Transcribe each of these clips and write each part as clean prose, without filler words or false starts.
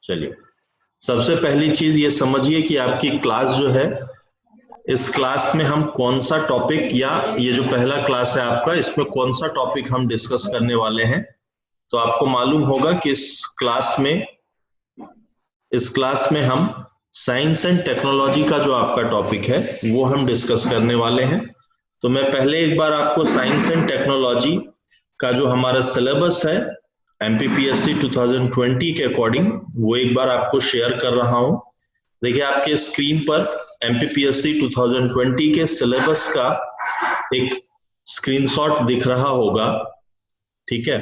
चलिए, सबसे पहली चीज ये समझिए कि आपकी क्लास जो है, इस क्लास में हम कौन सा टॉपिक, या ये जो पहला क्लास है आपका, इसमें कौन सा टॉपिक हम डिस्कस करने वाले हैं। तो आपको मालूम होगा कि इस क्लास में हम साइंस एंड टेक्नोलॉजी का जो आपका टॉपिक है वो हम डिस्कस करने वाले हैं। तो मैं पहले एक बार आपको साइंस एंड टेक्नोलॉजी का जो हमारा सिलेबस है एमपीपीएससी 2020 के अकॉर्डिंग, वो एक बार आपको शेयर कर रहा हूं। देखिए, आपके स्क्रीन पर एमपीपीएससी 2020 के सिलेबस का एक स्क्रीनशॉट दिख रहा होगा, ठीक है।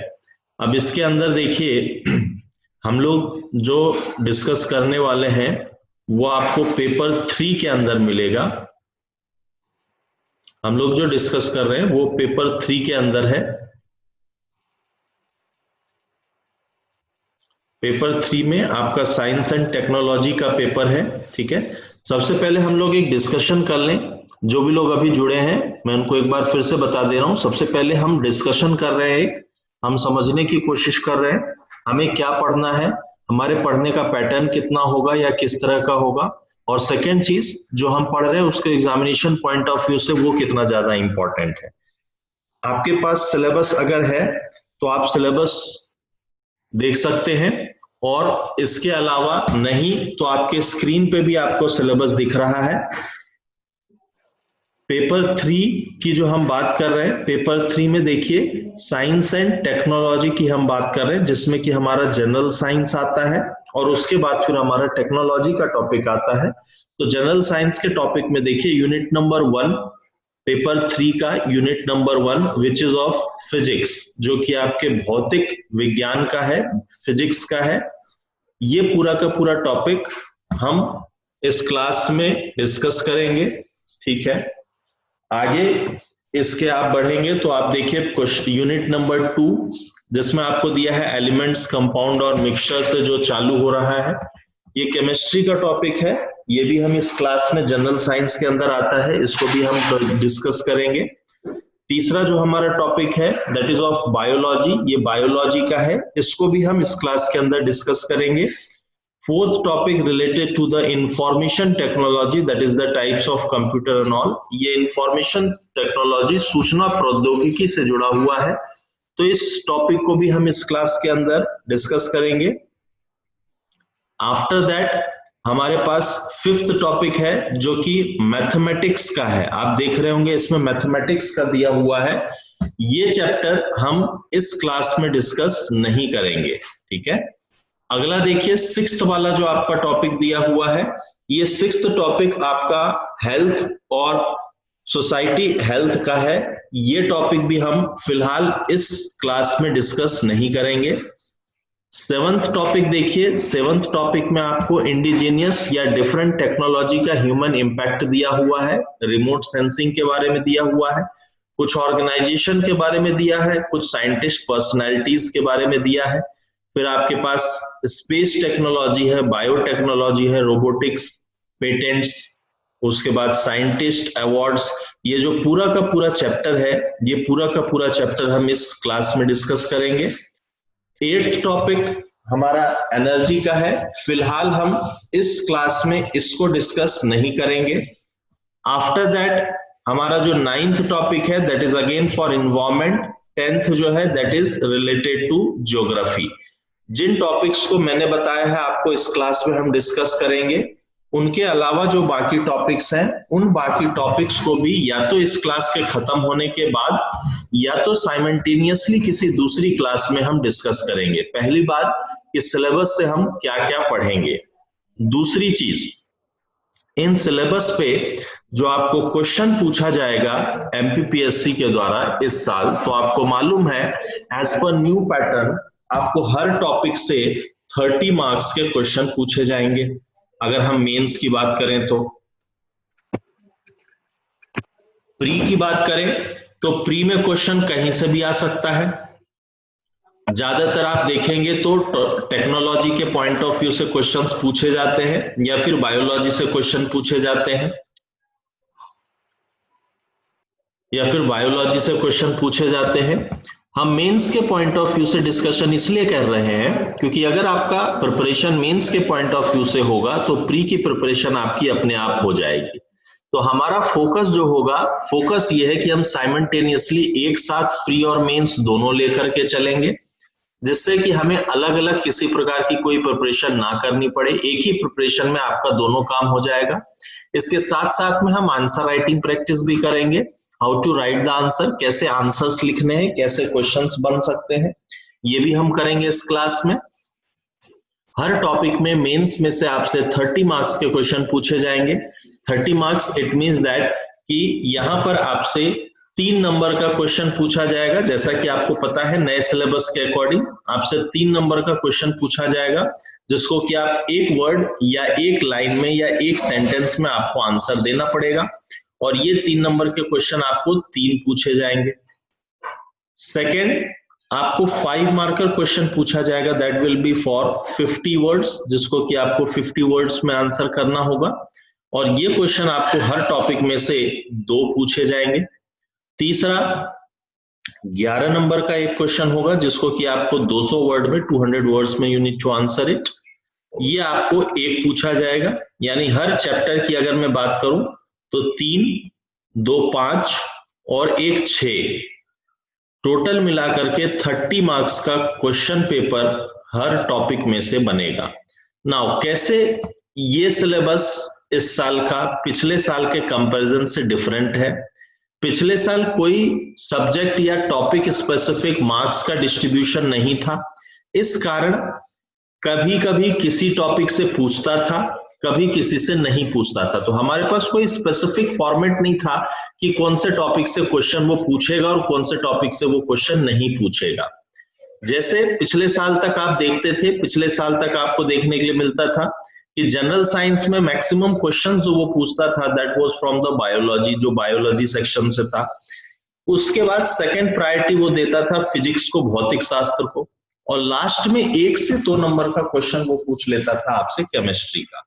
अब इसके अंदर देखिए, हम लोग जो डिस्कस करने वाले हैं वो आपको पेपर 3 के अंदर मिलेगा। हम लोग जो डिस्कस कर रहे हैं वो पेपर 3 के अंदर है। पेपर 3 में आपका साइंस एंड टेक्नोलॉजी का पेपर है, ठीक है। सबसे पहले हम लोग एक डिस्कशन कर लें। जो भी लोग अभी जुड़े हैं मैं उनको एक बार फिर से बता दे रहा हूं। सबसे पहले हम डिस्कशन कर रहे हैं, हम समझने की कोशिश कर रहे हैं हमें क्या पढ़ना है, हमारे पढ़ने का पैटर्न कितना होगा या किस तरह का होगा, और सेकेंड चीज जो हम पढ़ रहे हैं उसके एग्जामिनेशन पॉइंट ऑफ व्यू से वो कितना ज्यादा इंपॉर्टेंट है। आपके पास सिलेबस अगर है तो आप सिलेबस देख सकते हैं, और इसके अलावा नहीं तो आपके स्क्रीन पे भी आपको सिलेबस दिख रहा है। पेपर 3 की जो हम बात कर रहे हैं, पेपर 3 में देखिए साइंस एंड टेक्नोलॉजी की हम बात कर रहे हैं, जिसमें कि हमारा जनरल साइंस आता है और उसके बाद फिर हमारा टेक्नोलॉजी का टॉपिक आता है। तो जनरल साइंस के टॉपिक में देखिए यूनिट नंबर 1, पेपर 3 का unit number 1 which is of physics, जो कि आपके भौतिक विज्ञान का है, फिजिक्स का है। ये पूरा का पूरा टॉपिक हम इस क्लास में डिस्कस करेंगे, ठीक है। आगे इसके आप बढ़ेंगे तो आप देखिए यूनिट नंबर 2, जिसमें आपको दिया है एलिमेंट्स, कंपाउंड और मिक्सचर से जो चालू हो रहा है, ये केमिस्ट्री का टॉपिक है। ये भी हम इस क्लास में जनरल साइंस के अंदर आता है, इसको भी हम डिस्कस करेंगे। तीसरा जो हमारा टॉपिक है दैट इज ऑफ बायोलॉजी, ये बायोलॉजी का है, इसको भी हम इस क्लास के अंदर डिस्कस करेंगे। Fourth topic related to the information technology, that is the types of computer and all. ये इंफॉर्मेशन टेक्नोलॉजी सूचना प्रौद्योगिकी से जुड़ा हुआ है, तो इस टॉपिक को भी हम इस क्लास के अंदर डिस्कस करेंगे। आफ्टर दैट हमारे पास फिफ्थ टॉपिक है जो कि मैथमेटिक्स का है। आप देख रहे होंगे इसमें मैथमेटिक्स का दिया हुआ है। ये चैप्टर हम इस क्लास में डिस्कस नहीं करेंगे, ठीक है। अगला देखिए सिक्स्थ वाला जो आपका टॉपिक दिया हुआ है, ये सिक्स्थ टॉपिक आपका हेल्थ और सोसाइटी हेल्थ का है। ये टॉपिक भी हम फिलहाल इस क्लास में डिस्कस नहीं करेंगे। सेवंथ टॉपिक देखिए, सेवंथ टॉपिक में आपको इंडिजीनियस या डिफरेंट टेक्नोलॉजी का ह्यूमन इंपैक्ट दिया हुआ है, रिमोट सेंसिंग के बारे में दिया हुआ है, कुछ ऑर्गेनाइजेशन के बारे में दिया है, कुछ साइंटिस्ट पर्सनैलिटीज के बारे में दिया है। फिर आपके पास स्पेस टेक्नोलॉजी है, बायोटेक्नोलॉजी है, रोबोटिक्स, पेटेंट्स, उसके बाद साइंटिस्ट अवार्ड्स। ये जो पूरा का पूरा चैप्टर है, ये पूरा का पूरा चैप्टर हम इस क्लास में डिस्कस करेंगे। एट्थ टॉपिक हमारा एनर्जी का है, फिलहाल हम इस क्लास में इसको डिस्कस नहीं करेंगे। आफ्टर दैट हमारा जो नाइन्थ टॉपिक है that is again for environment. Tenth जो है that is related to geography. जिन टॉपिक्स को मैंने बताया है आपको इस क्लास में हम डिस्कस करेंगे, उनके अलावा जो बाकी टॉपिक्स हैं, उन बाकी टॉपिक्स को भी या तो इस क्लास के खत्म होने के बाद या तो साइमल्टेनियसली किसी दूसरी क्लास में हम डिस्कस करेंगे। पहली बात, इस सिलेबस से हम क्या क्या पढ़ेंगे। दूसरी चीज, इन सिलेबस पे जो आपको क्वेश्चन पूछा जाएगा एमपीपीएससी के द्वारा इस साल, तो आपको मालूम है एज पर न्यू पैटर्न आपको हर टॉपिक से 30 मार्क्स के क्वेश्चन पूछे जाएंगे। अगर हम मेंस की बात करें तो, प्री की बात करें तो प्री में क्वेश्चन कहीं से भी आ सकता है। ज्यादातर आप देखेंगे तो टेक्नोलॉजी के पॉइंट ऑफ व्यू से क्वेश्चंस पूछे जाते हैं, या फिर बायोलॉजी से क्वेश्चन पूछे जाते हैं, या फिर बायोलॉजी से क्वेश्चन पूछे जाते हैं। हम मेंस के पॉइंट ऑफ व्यू से डिस्कशन इसलिए कर रहे हैं क्योंकि अगर आपका प्रिपरेशन मेंस के पॉइंट ऑफ व्यू से होगा तो प्री की प्रिपरेशन आपकी अपने आप हो जाएगी। तो हमारा फोकस जो होगा, फोकस ये है कि हम साइमल्टेनियसली एक साथ प्री और मेंस दोनों लेकर के चलेंगे, जिससे कि हमें अलग अलग किसी प्रकार की कोई प्रिपरेशन ना करनी पड़े, एक ही प्रिपरेशन में आपका दोनों काम हो जाएगा। इसके साथ साथ में हम आंसर राइटिंग प्रैक्टिस भी करेंगे, how to write the answer, कैसे आंसर्स लिखने हैं, कैसे क्वेश्चंस बन सकते हैं, ये भी हम करेंगे इस क्लास में। हर टॉपिक में मेंस में से आपसे 30 मार्क्स के क्वेश्चन पूछे जाएंगे। 30 मार्क्स इट मींस दैट कि यहाँ पर आपसे 3 नंबर का क्वेश्चन पूछा जाएगा। जैसा कि आपको पता है नए सिलेबस के अकॉर्डिंग आपसे 3 नंबर का क्वेश्चन पूछा जाएगा, जिसको कि आप एक वर्ड या एक लाइन में या एक सेंटेंस में आपको आंसर देना पड़ेगा, और ये 3 नंबर के क्वेश्चन आपको 3 पूछे जाएंगे। सेकेंड, आपको 5 मार्कर क्वेश्चन पूछा जाएगा, that will be for 50 words, जिसको कि आपको 50 वर्ड्स में आंसर करना होगा, और ये क्वेश्चन आपको हर टॉपिक में से 2 पूछे जाएंगे। तीसरा, 11 नंबर का एक क्वेश्चन होगा, जिसको कि आपको 200 वर्ड में 200 वर्ड्स में you need to answer it, ये आपको 1 पूछा जाएगा। यानी हर चैप्टर की अगर मैं बात करूं तो 3, 2 5 और 1 6, टोटल मिलाकर के 30 मार्क्स का क्वेश्चन पेपर हर टॉपिक में से बनेगा। नाउ कैसे ये सिलेबस इस साल का पिछले साल के कंपैरिजन से डिफरेंट है। पिछले साल कोई सब्जेक्ट या टॉपिक स्पेसिफिक मार्क्स का डिस्ट्रीब्यूशन नहीं था, इस कारण कभी कभी किसी टॉपिक से पूछता था, कभी किसी से नहीं पूछता था। तो हमारे पास कोई स्पेसिफिक फॉर्मेट नहीं था कि कौन से टॉपिक से क्वेश्चन वो पूछेगा और कौन से टॉपिक से वो क्वेश्चन नहीं पूछेगा। जैसे पिछले साल तक आप देखते थे, पिछले साल तक आपको देखने के लिए मिलता था कि जनरल साइंस में मैक्सिमम क्वेश्चंस जो वो पूछता था that was from the biology, जो बायोलॉजी सेक्शन से था। उसके बाद सेकंड प्रायोरिटी वो देता था फिजिक्स को, भौतिक शास्त्र को, और लास्ट में 1 से 2 नंबर का क्वेश्चन वो पूछ लेता था आपसे केमिस्ट्री का।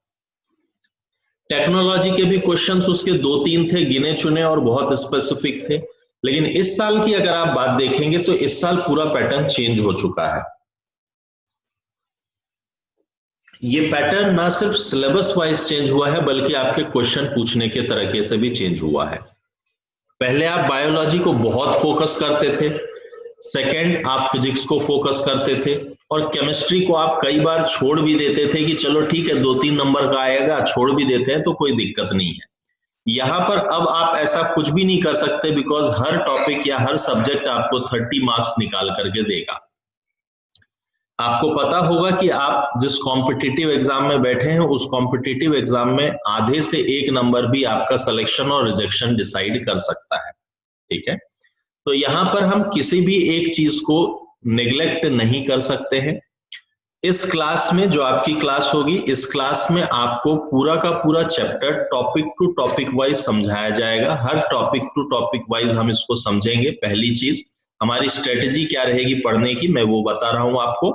टेक्नोलॉजी के भी क्वेश्चंस उसके 2-3 थे, गिने चुने और बहुत स्पेसिफिक थे। लेकिन इस साल की अगर आप बात देखेंगे तो इस साल पूरा पैटर्न चेंज हो चुका है। ये पैटर्न ना सिर्फ सिलेबस वाइज चेंज हुआ है, बल्कि आपके क्वेश्चन पूछने के तरीके से भी चेंज हुआ है। पहले आप बायोलॉजी को बहुत फोकस करते थे, सेकंड आप फिजिक्स को फोकस करते थे, और केमिस्ट्री को आप कई बार छोड़ भी देते थे कि चलो ठीक है 2-3 नंबर का आएगा, छोड़ भी देते हैं तो कोई दिक्कत नहीं है। यहाँ पर अब आप ऐसा कुछ भी नहीं कर सकते, बिकॉज हर टॉपिक या हर सब्जेक्ट आपको 30 मार्क्स निकाल करके देगा। आपको पता होगा कि आप जिस कॉम्पिटिटिव एग्जाम में बैठे हैं उस कॉम्पिटिटिव एग्जाम में आधे से 1 नंबर भी आपका सिलेक्शन और रिजेक्शन डिसाइड कर सकता है, ठीक है। तो यहाँ पर हम किसी भी एक चीज को नेग्लेक्ट नहीं कर सकते हैं। इस क्लास में जो आपकी क्लास होगी, इस क्लास में आपको पूरा का पूरा chapter topic to topic wise समझाया जाएगा। हर टॉपिक टू टॉपिक वाइज हम इसको समझेंगे। पहली चीज हमारी स्ट्रेटेजी क्या रहेगी पढ़ने की, मैं वो बता रहा हूं आपको।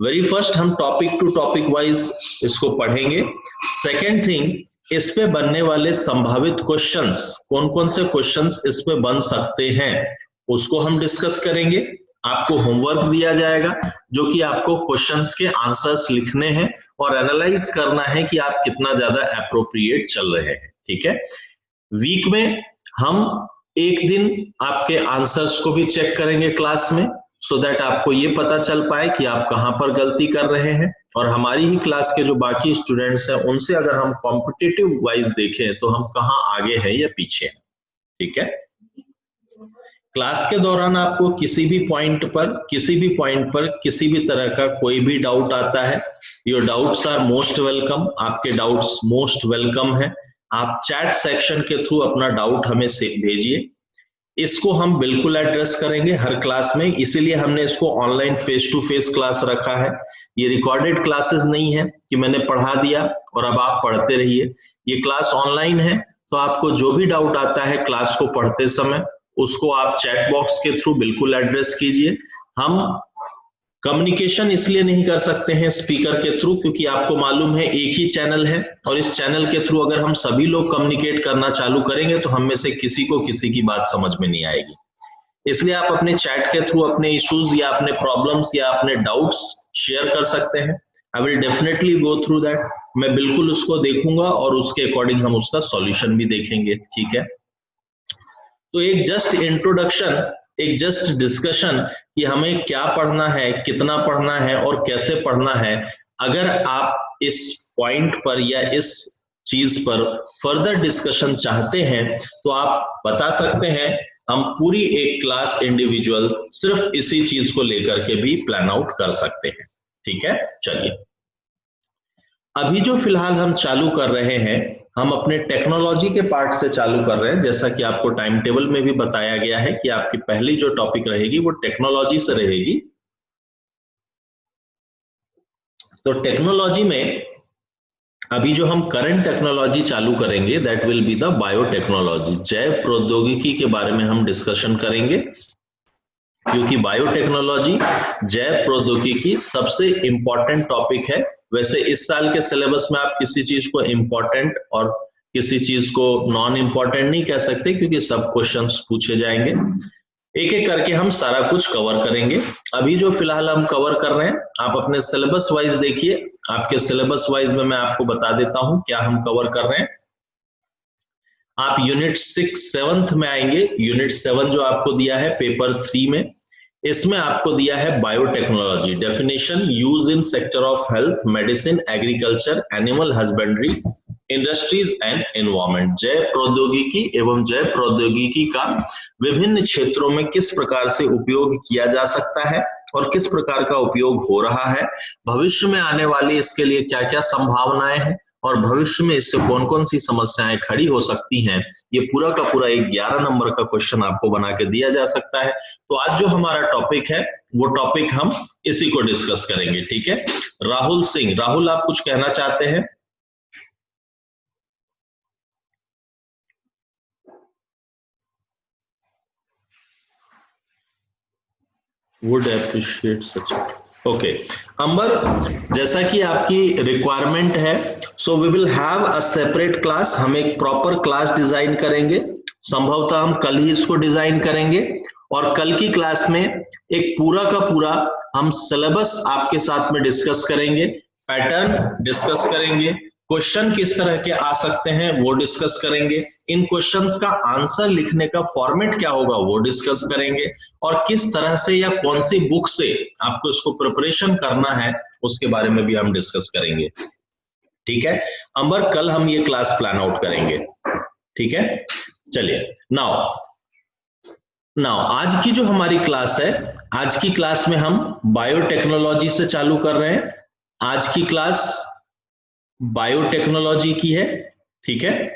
वेरी फर्स्ट हम टॉपिक टू टॉपिक वाइज इसको पढ़ेंगे। सेकेंड थिंग, इस पे बनने वाले संभावित क्वेश्चंस, कौन कौन से क्वेश्चंस इस पे बन सकते हैं, उसको हम डिस्कस करेंगे। आपको होमवर्क दिया जाएगा जो कि आपको क्वेश्चंस के आंसर्स लिखने हैं और एनालाइज करना है कि आप कितना ज्यादा एप्रोप्रिएट चल रहे हैं, ठीक है। वीक में हम एक दिन आपके आंसर्स को भी चेक करेंगे क्लास में, सो दैट आपको ये पता चल पाए कि आप कहां पर गलती कर रहे हैं। और हमारी ही क्लास के जो बाकी स्टूडेंट्स हैं उनसे अगर हम कॉम्पिटिटिव वाइज देखें तो हम कहां आगे हैं या पीछे हैं, ठीक है। क्लास के दौरान आपको किसी भी पॉइंट पर किसी भी तरह का कोई भी डाउट आता है, your doubts are most welcome, आपके डाउट्स मोस्ट वेलकम है। आप चैट सेक्शन के थ्रू अपना डाउट हमें भेजिए, इसको हम बिल्कुल एड्रेस करेंगे हर क्लास में। इसीलिए हमने इसको online face to face class रखा है। ये रिकॉर्डेड क्लासेस नहीं है कि मैंने पढ़ा दिया और अब आप पढ़ते रहिए। ये क्लास ऑनलाइन है, तो आपको जो भी डाउट आता है क्लास को पढ़ते समय उसको आप चैट बॉक्स के थ्रू बिल्कुल एड्रेस कीजिए। हम कम्युनिकेशन इसलिए नहीं कर सकते हैं स्पीकर के थ्रू, क्योंकि आपको मालूम है एक ही चैनल है, और इस चैनल के थ्रू अगर हम सभी लोग कम्युनिकेट करना चालू करेंगे तो हम में से किसी को किसी की बात समझ में नहीं आएगी। इसलिए आप अपने चैट के थ्रू अपने इश्यूज या अपने प्रॉब्लम्स या अपने डाउट्स शेयर कर सकते हैं। I will definitely go through that, मैं बिल्कुल उसको देखूंगा और उसके अकॉर्डिंग हम उसका सॉल्यूशन भी देखेंगे, ठीक है। तो एक जस्ट इंट्रोडक्शन, एक जस्ट डिस्कशन कि हमें क्या पढ़ना है, कितना पढ़ना है और कैसे पढ़ना है। अगर आप इस पॉइंट पर या इस चीज पर फर्दर डिस्कशन चाहते हैं तो आप बता सकते हैं, हम पूरी एक क्लास इंडिविजुअल सिर्फ इसी चीज को लेकर के भी प्लान आउट कर सकते हैं, ठीक है। चलिए, अभी जो फिलहाल हम चालू कर रहे हैं, हम अपने टेक्नोलॉजी के पार्ट से चालू कर रहे हैं। जैसा कि आपको टाइम टेबल में भी बताया गया है कि आपकी पहली जो टॉपिक रहेगी वो टेक्नोलॉजी से रहेगी। तो टेक्नोलॉजी में अभी जो हम करंट टेक्नोलॉजी चालू करेंगे that will be the biotechnology. जैव प्रौद्योगिकी के बारे में हम डिस्कशन करेंगे, क्योंकि बायोटेक्नोलॉजी, जैव प्रौद्योगिकी सबसे इंपॉर्टेंट टॉपिक है। वैसे इस साल के सिलेबस में आप किसी चीज को इंपॉर्टेंट और किसी चीज को नॉन इंपॉर्टेंट नहीं कह सकते, क्योंकि सब क्वेश्चंस पूछे जाएंगे। एक एक करके हम सारा कुछ कवर करेंगे। अभी जो फिलहाल हम कवर कर रहे हैं, आप अपने सिलेबस वाइज देखिए। आपके सिलेबस वाइज में मैं आपको बता देता हूं क्या हम कवर कर रहे हैं। आप यूनिट 6 में आएंगे। यूनिट 7 जो आपको दिया है पेपर 3 में, इसमें आपको दिया है biotechnology, definition, use in sector of health, medicine, agriculture, animal husbandry, industries and environment. जैव प्रौद्योगिकी एवं जैव प्रौद्योगिकी का विभिन्न क्षेत्रों में किस प्रकार से उपयोग किया जा सकता है और किस प्रकार का उपयोग हो रहा है, भविष्य में आने वाली इसके लिए क्या क्या संभावनाएं हैं और भविष्य में इससे कौन कौन सी समस्याएं खड़ी हो सकती हैं, ये पूरा का पूरा एक 11 नंबर का क्वेश्चन आपको बना के दिया जा सकता है। तो आज जो हमारा टॉपिक है वो टॉपिक हम इसी को डिस्कस करेंगे, ठीक है। राहुल सिंह, राहुल आप कुछ कहना चाहते हैं? Would appreciate such. Okay Ambar, जैसा कि आपकी रिक्वायरमेंट है, so we will have a separate class. हम एक प्रॉपर क्लास डिजाइन करेंगे, संभवतः हम कल ही इसको डिजाइन करेंगे और कल की क्लास में एक पूरा का पूरा हम सिलेबस आपके साथ में डिस्कस करेंगे, पैटर्न डिस्कस करेंगे, क्वेश्चन किस तरह के आ सकते हैं वो डिस्कस करेंगे, इन क्वेश्चंस का आंसर लिखने का फॉर्मेट क्या होगा वो डिस्कस करेंगे, और किस तरह से या कौन सी बुक से आपको इसको प्रिपरेशन करना है उसके बारे में भी हम डिस्कस करेंगे, ठीक है। अंबर, कल हम ये क्लास प्लान आउट करेंगे, ठीक है। चलिए, नाउ आज की जो हमारी क्लास है, आज की क्लास में हम बायोटेक्नोलॉजी से चालू कर रहे हैं। आज की क्लास बायोटेक्नोलॉजी की है, ठीक है।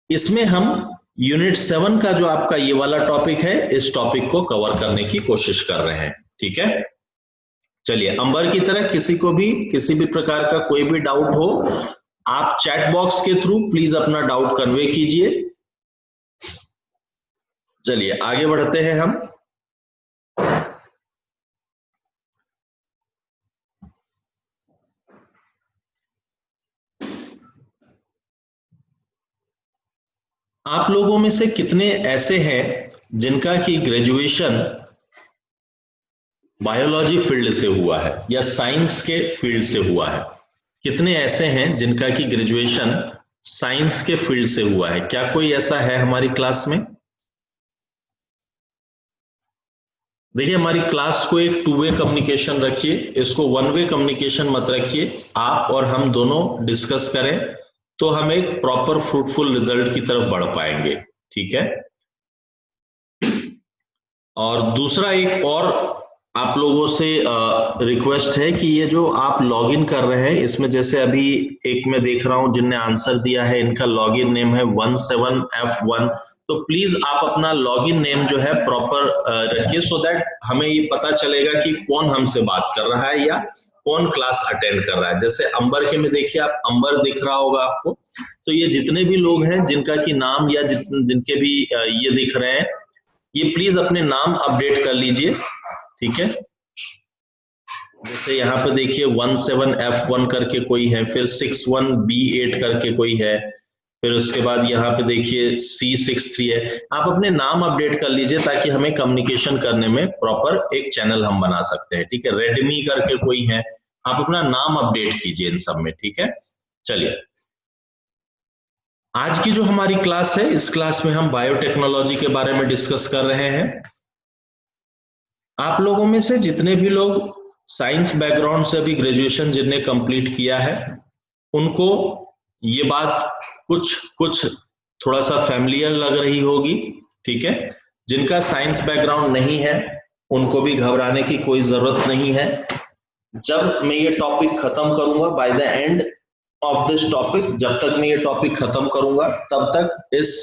इसमें हम यूनिट 7 का जो आपका ये वाला टॉपिक है, इस टॉपिक को कवर करने की कोशिश कर रहे हैं, ठीक है। चलिए, अंबर की तरह किसी को भी किसी भी प्रकार का कोई भी डाउट हो, आप चैट बॉक्स के थ्रू प्लीज अपना डाउट कन्वे कीजिए। चलिए आगे बढ़ते हैं हम। आप लोगों में से कितने ऐसे हैं जिनका कि ग्रेजुएशन बायोलॉजी फील्ड से हुआ है या साइंस के फील्ड से हुआ है? कितने ऐसे हैं जिनका कि ग्रेजुएशन साइंस के फील्ड से हुआ है? क्या कोई ऐसा है हमारी क्लास में? देखिए, हमारी क्लास को एक 2 वे कम्युनिकेशन रखिए, इसको 1 वे कम्युनिकेशन मत रखिए। आप और हम दोनों डिस्कस करें तो हम एक प्रॉपर फ्रूटफुल रिजल्ट की तरफ बढ़ पाएंगे, ठीक है। और दूसरा एक और आप लोगों से रिक्वेस्ट है कि ये जो आप लॉगिन कर रहे हैं, इसमें जैसे अभी एक मैं देख रहा हूं जिनने आंसर दिया है, इनका लॉगिन नेम है 17F1। तो प्लीज आप अपना लॉगिन नेम जो है प्रॉपर रखिए, सो दैट हमें ये पता चलेगा कि कौन हमसे बात कर रहा है या कौन क्लास अटेंड कर रहा है। जैसे अंबर के में देखिए, आप अंबर दिख रहा होगा आपको। तो ये जितने भी लोग हैं जिनका की नाम या जिनके भी ये दिख रहे हैं, ये प्लीज अपने नाम अपडेट कर लीजिए, ठीक है। जैसे यहाँ पे देखिए 17F1 करके कोई है, फिर 61B8 करके कोई है, फिर उसके बाद यहाँ पे देखिए C63 है। आप अपने नाम अपडेट कर लीजिए ताकि हमें कम्युनिकेशन करने में प्रॉपर एक चैनल हम बना सकते हैं, ठीक है। रेडमी करके कोई है, आप अपना नाम अपडेट कीजिए इन सब में, ठीक है। चलिए, आज की जो हमारी क्लास है, इस क्लास में हम बायोटेक्नोलॉजी के बारे में डिस्कस कर रहे हैं। आप लोगों में से जितने भी लोग साइंस बैकग्राउंड से अभी ग्रेजुएशन जिनने कंप्लीट किया है, उनको ये बात कुछ कुछ थोड़ा सा फैमिलियर लग रही होगी, ठीक है। जिनका साइंस बैकग्राउंड नहीं है उनको भी घबराने की कोई जरूरत नहीं है। जब मैं ये टॉपिक खत्म करूंगा, by the end of this topic, जब तक मैं ये टॉपिक खत्म करूंगा तब तक इस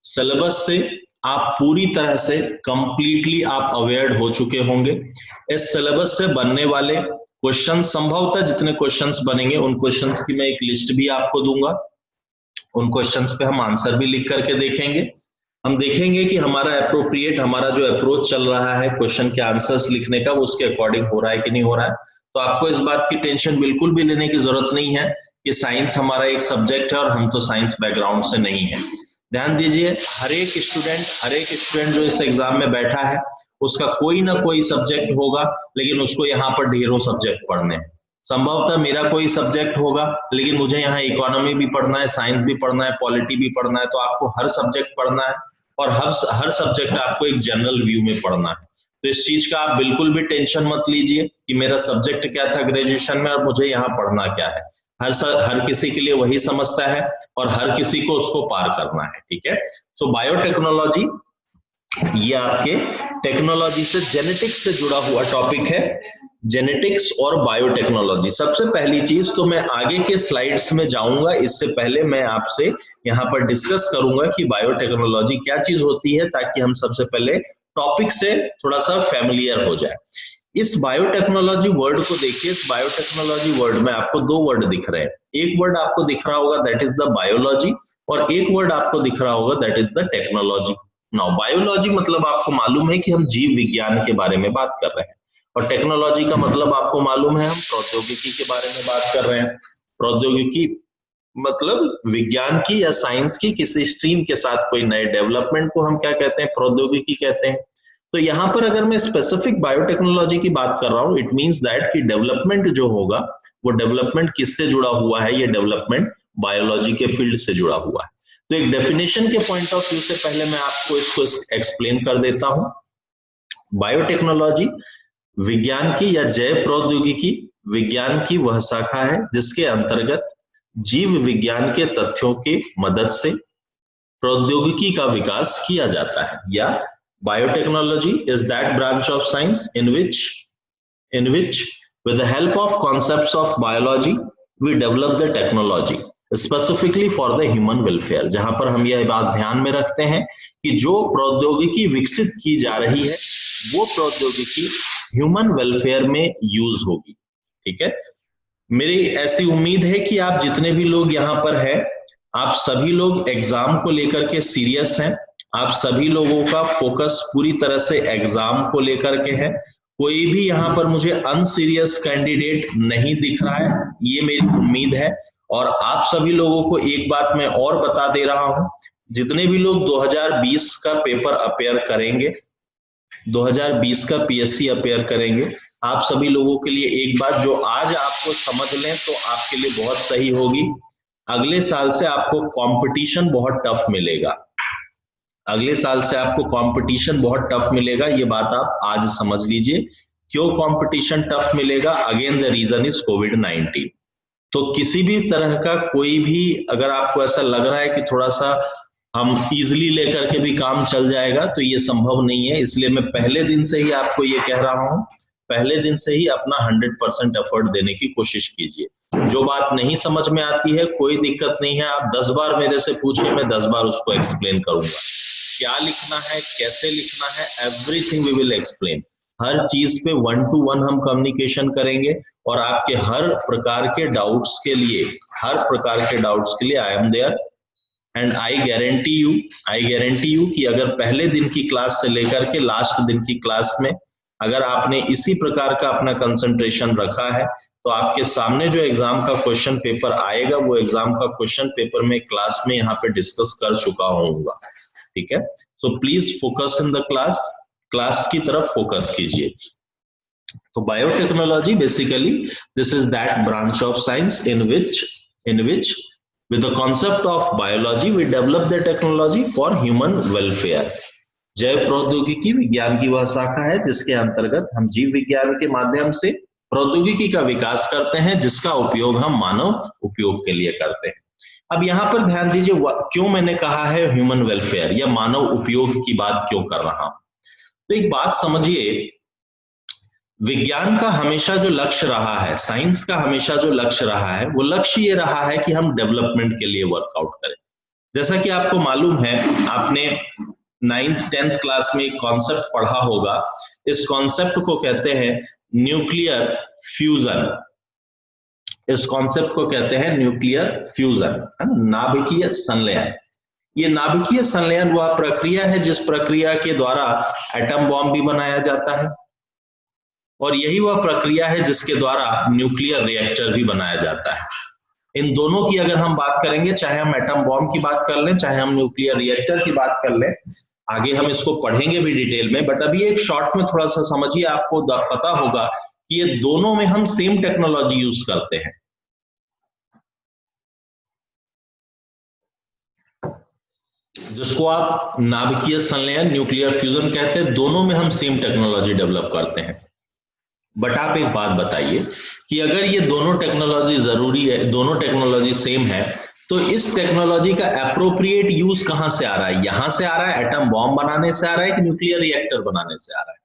सिलेबस से आप पूरी तरह से कंप्लीटली आप अवेयर हो चुके होंगे। इस सिलेबस से बनने वाले क्वेश्चन, संभवतः जितने क्वेश्चंस बनेंगे उन क्वेश्चंस की मैं एक लिस्ट भी आपको दूंगा। उन क्वेश्चंस पे हम आंसर भी लिख करके देखेंगे। हम देखेंगे कि हमारा एप्रोप्रिएट, हमारा जो अप्रोच चल रहा है क्वेश्चन के आंसर्स लिखने का, उसके अकॉर्डिंग हो रहा है कि नहीं हो रहा है। तो आपको इस बात की टेंशन बिल्कुल भी लेने की जरूरत नहीं है कि साइंस हमारा एक सब्जेक्ट है और हम तो साइंस बैकग्राउंड से नहीं है। ध्यान दीजिए, हर एक स्टूडेंट जो इस एग्जाम में बैठा है उसका कोई ना कोई सब्जेक्ट होगा, लेकिन उसको यहाँ पर ढेरों सब्जेक्ट पढ़ने हैं। संभवतः मेरा कोई सब्जेक्ट होगा लेकिन मुझे यहाँ इकोनॉमी भी पढ़ना है, साइंस भी पढ़ना है, पॉलिटी भी पढ़ना है। तो आपको हर सब्जेक्ट पढ़ना है और हर सब्जेक्ट आपको एक जनरल व्यू में पढ़ना है। तो इस चीज का आप बिल्कुल भी टेंशन मत लीजिए कि मेरा सब्जेक्ट क्या था ग्रेजुएशन में और मुझे यहाँ पढ़ना क्या है। हर किसी के लिए वही समस्या है और हर किसी को उसको पार करना है, ठीक है। सो बायोटेक्नोलॉजी, ये आपके टेक्नोलॉजी से, जेनेटिक्स से जुड़ा हुआ टॉपिक है। जेनेटिक्स और बायोटेक्नोलॉजी, सबसे पहली चीज तो मैं आगे के स्लाइड्स में जाऊंगा, इससे पहले मैं आपसे यहाँ पर डिस्कस करूंगा कि बायोटेक्नोलॉजी क्या चीज होती है, ताकि हम सबसे पहले टॉपिक से थोड़ा सा फैमिलियर हो जाए। इस बायोटेक्नोलॉजी वर्ड को देखिए। इस बायोटेक्नोलॉजी वर्ड में आपको दो वर्ड दिख रहे हैं। एक वर्ड आपको दिख रहा होगा दैट इज द बायोलॉजी, और एक वर्ड आपको दिख रहा होगा that is the technology. Now biology मतलब आपको मालूम है कि हम जीव विज्ञान के बारे में बात कर रहे हैं, और टेक्नोलॉजी का मतलब आपको मालूम है हम प्रौद्योगिकी के बारे में बात कर रहे हैं। प्रौद्योगिकी मतलब विज्ञान की या साइंस की किसी स्ट्रीम के साथ कोई नए डेवलपमेंट को हम क्या कहते हैं, प्रौद्योगिकी कहते हैं। तो यहाँ पर अगर मैं स्पेसिफिक बायोटेक्नोलॉजी की बात कर रहा हूँ, इट मींस दैट कि डेवलपमेंट जो होगा वो डेवलपमेंट किससे जुड़ा हुआ है, ये डेवलपमेंट बायोलॉजी के फील्ड से जुड़ा हुआ है। तो एक डेफिनेशन के पॉइंट ऑफ व्यू से पहले मैं आपको इसको एक्सप्लेन कर देता हूं। बायोटेक्नोलॉजी विज्ञान की या जैव प्रौद्योगिकी विज्ञान की वह शाखा है जिसके अंतर्गत जीव विज्ञान के तथ्यों की मदद से प्रौद्योगिकी का विकास किया जाता है। या biotechnology is that branch of science in which with the help of concepts of biology we develop the technology specifically for the human welfare। जहां पर हम यह बात ध्यान में रखते हैं कि जो प्रौद्योगिकी विकसित की जा रही है वो प्रौद्योगिकी ह्यूमन वेलफेयर में यूज होगी, ठीक है। मेरी ऐसी उम्मीद है कि आप जितने भी लोग यहाँ पर हैं, आप सभी लोग एग्जाम को लेकर के सीरियस हैं। आप सभी लोगों का फोकस पूरी तरह से एग्जाम को लेकर के है। कोई भी यहाँ पर मुझे अनसीरियस कैंडिडेट नहीं दिख रहा है, ये मेरी उम्मीद है। और आप सभी लोगों को एक बात मैं और बता दे रहा हूं, जितने भी लोग 2020 का पेपर अपेयर करेंगे, 2020 का पीएससी अपेयर करेंगे, आप सभी लोगों के लिए एक बात जो आज आपको समझ लें तो आपके लिए बहुत सही होगी। अगले साल से आपको कंपटीशन बहुत टफ मिलेगा। अगले साल से आपको कंपटीशन बहुत टफ मिलेगा, ये बात आप आज समझ लीजिए। क्यों कंपटीशन टफ मिलेगा? अगेन द रीजन इज कोविड-19। तो किसी भी तरह का कोई भी, अगर आपको ऐसा लग रहा है कि थोड़ा सा हम इजिली लेकर के भी काम चल जाएगा, तो ये संभव नहीं है। इसलिए मैं पहले दिन से ही आपको ये कह रहा हूं, पहले दिन से ही अपना 100% एफर्ट देने की कोशिश कीजिए। जो बात नहीं समझ में आती है कोई दिक्कत नहीं है, आप 10 बार मेरे से पूछिए, मैं 10 बार उसको एक्सप्लेन करूंगा। क्या लिखना है, कैसे लिखना है, एवरीथिंग वी विल एक्सप्लेन। हर चीज पे 1 to 1 हम कम्युनिकेशन करेंगे और आपके हर प्रकार के डाउट्स के लिए I am there. And I guarantee you कि अगर पहले दिन की क्लास से लेकर के लास्ट दिन की क्लास में अगर आपने इसी प्रकार का अपना कंसंट्रेशन रखा है तो आपके सामने जो एग्जाम का क्वेश्चन पेपर आएगा वो एग्जाम का क्वेश्चन पेपर में क्लास में यहाँ पे डिस्कस कर चुका होऊंगा, ठीक है। So please focus in the class, class की तरफ फोकस कीजिए। तो biotechnology basically this is that branch of science in which with the concept of biology we develop the technology for human welfare। जैव प्रौद्योगिकी विज्ञान की वह शाखा है जिसके अंतर्गत हम जीव विज्ञान के माध्यम से प्रौद्योगिकी का विकास करते हैं जिसका उपयोग हम मानव उपयोग के लिए करते हैं। अब यहाँ पर ध्यान दीजिए क्यों मैंने कहा है ह्यूमन वेलफेयर या मानव उपयोग की बात क्यों कर रहा हूं। तो एक बात समझिए, विज्ञान का हमेशा जो लक्ष्य रहा है, साइंस का हमेशा जो लक्ष्य रहा है, वो लक्ष्य ये रहा है कि हम डेवलपमेंट के लिए वर्कआउट करें। जैसा कि आपको मालूम है, आपने 9th 10th क्लास में एक कॉन्सेप्ट पढ़ा होगा, इस कॉन्सेप्ट को कहते हैं न्यूक्लियर फ्यूजन। इस कॉन्सेप्ट को कहते हैं न्यूक्लियर फ्यूजन, नाभिकीय संलयन। ये नाभिकीय संलयन वह प्रक्रिया है जिस प्रक्रिया के द्वारा एटम बॉम्ब भी बनाया जाता है, और यही वह प्रक्रिया है जिसके द्वारा न्यूक्लियर रिएक्टर भी बनाया जाता है। इन दोनों की अगर हम बात करेंगे, चाहे हम एटम बॉम्ब की बात कर लें, चाहे हम न्यूक्लियर रिएक्टर की बात कर लें, आगे हम इसको पढ़ेंगे भी डिटेल में, बट अभी एक शॉर्ट में थोड़ा सा समझिए, आपको पता होगा कि ये दोनों में हम सेम टेक्नोलॉजी यूज करते हैं। जिसको आप नाभिकीय संलयन, न्यूक्लियर फ्यूजन कहते हैं, दोनों में हम सेम टेक्नोलॉजी डेवलप करते हैं। बट आप एक बात बताइए कि अगर ये दोनों टेक्नोलॉजी जरूरी है, दोनों टेक्नोलॉजी सेम है, तो इस टेक्नोलॉजी का एप्रोप्रिएट यूज कहां से आ रहा है? यहां से आ रहा है, एटम बॉम्ब बनाने से आ रहा है कि न्यूक्लियर रिएक्टर बनाने से आ रहा है?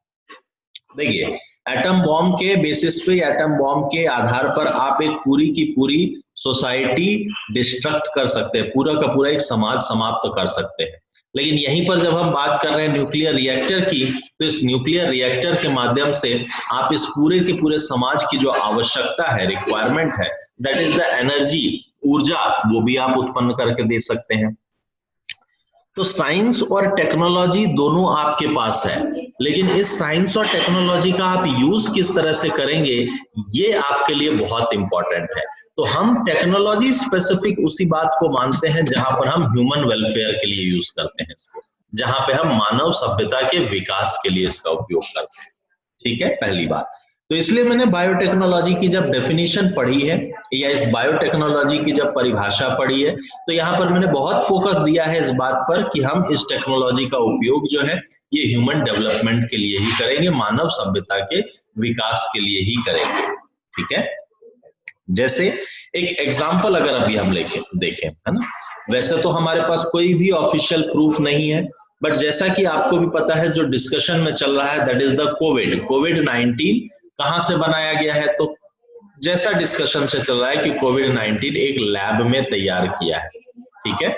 देखिए, एटम बॉम्ब के बेसिस पे, एटम बॉम्ब के आधार पर आप एक पूरी की पूरी सोसाइटी डिस्ट्रक्ट कर सकते हैं, पूरा का पूरा एक समाज समाप्त कर सकते हैं। लेकिन यहीं पर जब हम बात कर रहे हैं न्यूक्लियर रिएक्टर की, तो इस न्यूक्लियर रिएक्टर के माध्यम से आप इस पूरे के पूरे समाज की जो आवश्यकता है, रिक्वायरमेंट है, दैट इज द एनर्जी, ऊर्जा, वो भी आप उत्पन्न करके दे सकते हैं। तो साइंस और टेक्नोलॉजी दोनों आपके पास है, लेकिन इस साइंस और टेक्नोलॉजी का आप यूज किस तरह से करेंगे, ये आपके लिए बहुत इंपॉर्टेंट है। तो हम टेक्नोलॉजी स्पेसिफिक उसी बात को मानते हैं जहां पर हम ह्यूमन वेलफेयर के लिए यूज करते हैं इसको, जहां पे हम मानव सभ्यता के विकास के लिए इसका उपयोग करते हैं। ठीक है, पहली बात। तो इसलिए मैंने बायोटेक्नोलॉजी की जब डेफिनेशन पढ़ी है या इस बायोटेक्नोलॉजी की जब परिभाषा पढ़ी है, तो यहाँ पर मैंने बहुत फोकस दिया है इस बात पर कि हम इस टेक्नोलॉजी का उपयोग जो है ये ह्यूमन डेवलपमेंट के लिए ही करेंगे, मानव सभ्यता के विकास के लिए ही करेंगे। ठीक है, जैसे एक एग्जाम्पल अगर अभी हम देखें, है ना, वैसे तो हमारे पास कोई भी ऑफिशियल प्रूफ नहीं है, बट जैसा कि आपको भी पता है जो डिस्कशन में चल रहा है, दैट इज द कोविड-19 कहां से बनाया गया है? तो जैसा डिस्कशन से चल रहा है कि कोविड-19 एक लैब में तैयार किया है। ठीक है,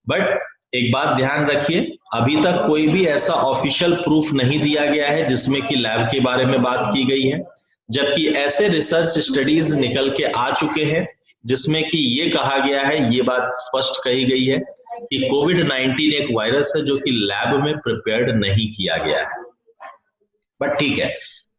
बट एक बात ध्यान रखिए, अभी तक कोई भी ऐसा ऑफिशियल प्रूफ नहीं दिया गया है जिसमें कि लैब के बारे में बात की गई है, जबकि ऐसे रिसर्च स्टडीज निकल के आ चुके हैं जिसमें कि ये कहा गया है, ये बात स्पष्ट कही गई है कि कोविड-19 एक वायरस है जो कि लैब में प्रिपेयर्ड नहीं किया गया है। बट ठीक है,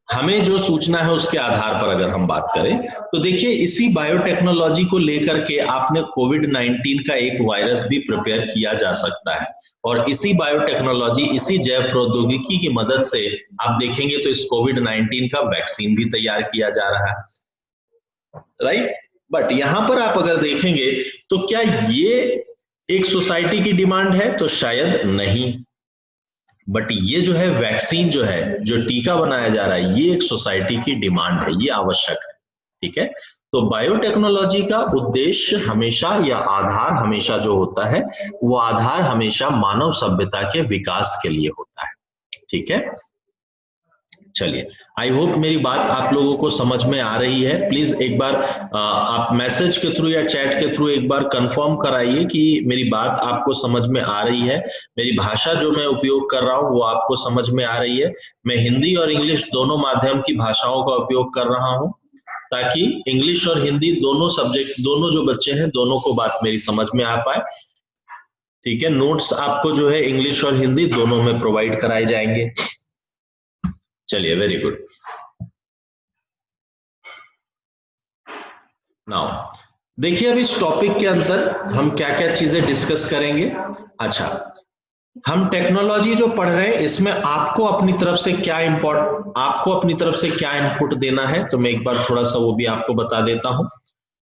हमें जो सूचना है उसके आधार पर अगर हम बात करें, तो देखिए इसी बायोटेक्नोलॉजी को लेकर के आपने कोविड-19 का एक वायरस भी प्रिपेयर किया जा सकता है, और इसी बायोटेक्नोलॉजी, इसी जैव प्रौद्योगिकी की मदद से आप देखेंगे तो इस कोविड-19 का वैक्सीन भी तैयार किया जा रहा है, राइट। बट यहां पर आप अगर देखेंगे तो क्या ये एक सोसाइटी की डिमांड है? तो शायद नहीं। बट ये जो है वैक्सीन, जो है जो टीका बनाया जा रहा है, ये एक सोसाइटी की डिमांड है, ये आवश्यक है। ठीक है, तो बायोटेक्नोलॉजी का उद्देश्य हमेशा या आधार हमेशा जो होता है, वो आधार हमेशा मानव सभ्यता के विकास के लिए होता है। ठीक है, चलिए, आई होप मेरी बात आप लोगों को समझ में आ रही है। प्लीज एक बार आप मैसेज के थ्रू या चैट के थ्रू एक बार कंफर्म कराइए कि मेरी बात आपको समझ में आ रही है, मेरी भाषा जो मैं उपयोग कर रहा हूँ वो आपको समझ में आ रही है। मैं हिंदी और इंग्लिश दोनों माध्यम की भाषाओं का उपयोग कर रहा हूँ, ताकि इंग्लिश और हिंदी दोनों सब्जेक्ट, दोनों जो बच्चे हैं, दोनों को बात मेरी समझ में आ पाए। ठीक है, नोट्स आपको जो है इंग्लिश और हिंदी दोनों में प्रोवाइड कराए जाएंगे। चलिए, वेरी गुड। नाउ देखिए, अब इस टॉपिक के अंदर हम क्या क्या चीजें डिस्कस करेंगे। अच्छा, हम टेक्नोलॉजी जो पढ़ रहे हैं इसमें आपको अपनी तरफ से क्या आपको अपनी तरफ से क्या इनपुट देना है, तो मैं एक बार थोड़ा सा वो भी आपको बता देता हूं।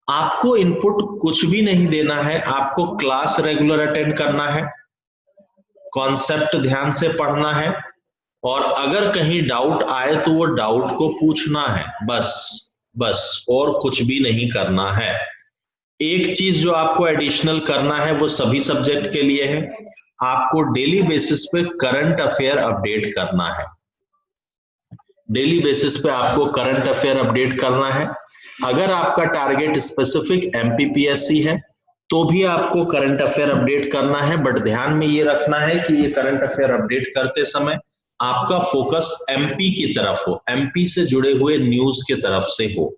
आपको इनपुट कुछ भी नहीं देना है, आपको क्लास रेगुलर अटेंड करना है, कॉन्सेप्ट ध्यान से पढ़ना है, और अगर कहीं डाउट आए तो वो डाउट को पूछना है, बस बस, और कुछ भी नहीं करना है। एक चीज जो आपको एडिशनल करना है वो सभी सब्जेक्ट के लिए है, आपको डेली बेसिस पे करंट अफेयर अपडेट करना है। डेली बेसिस पे आपको करंट अफेयर अपडेट करना है। अगर आपका टारगेट स्पेसिफिक एमपीपीएससी है तो भी आपको करंट अफेयर अपडेट करना है, बट ध्यान में ये रखना है कि ये करंट अफेयर अपडेट करते समय आपका फोकस एमपी की तरफ हो, एमपी से जुड़े हुए न्यूज की तरफ से हो।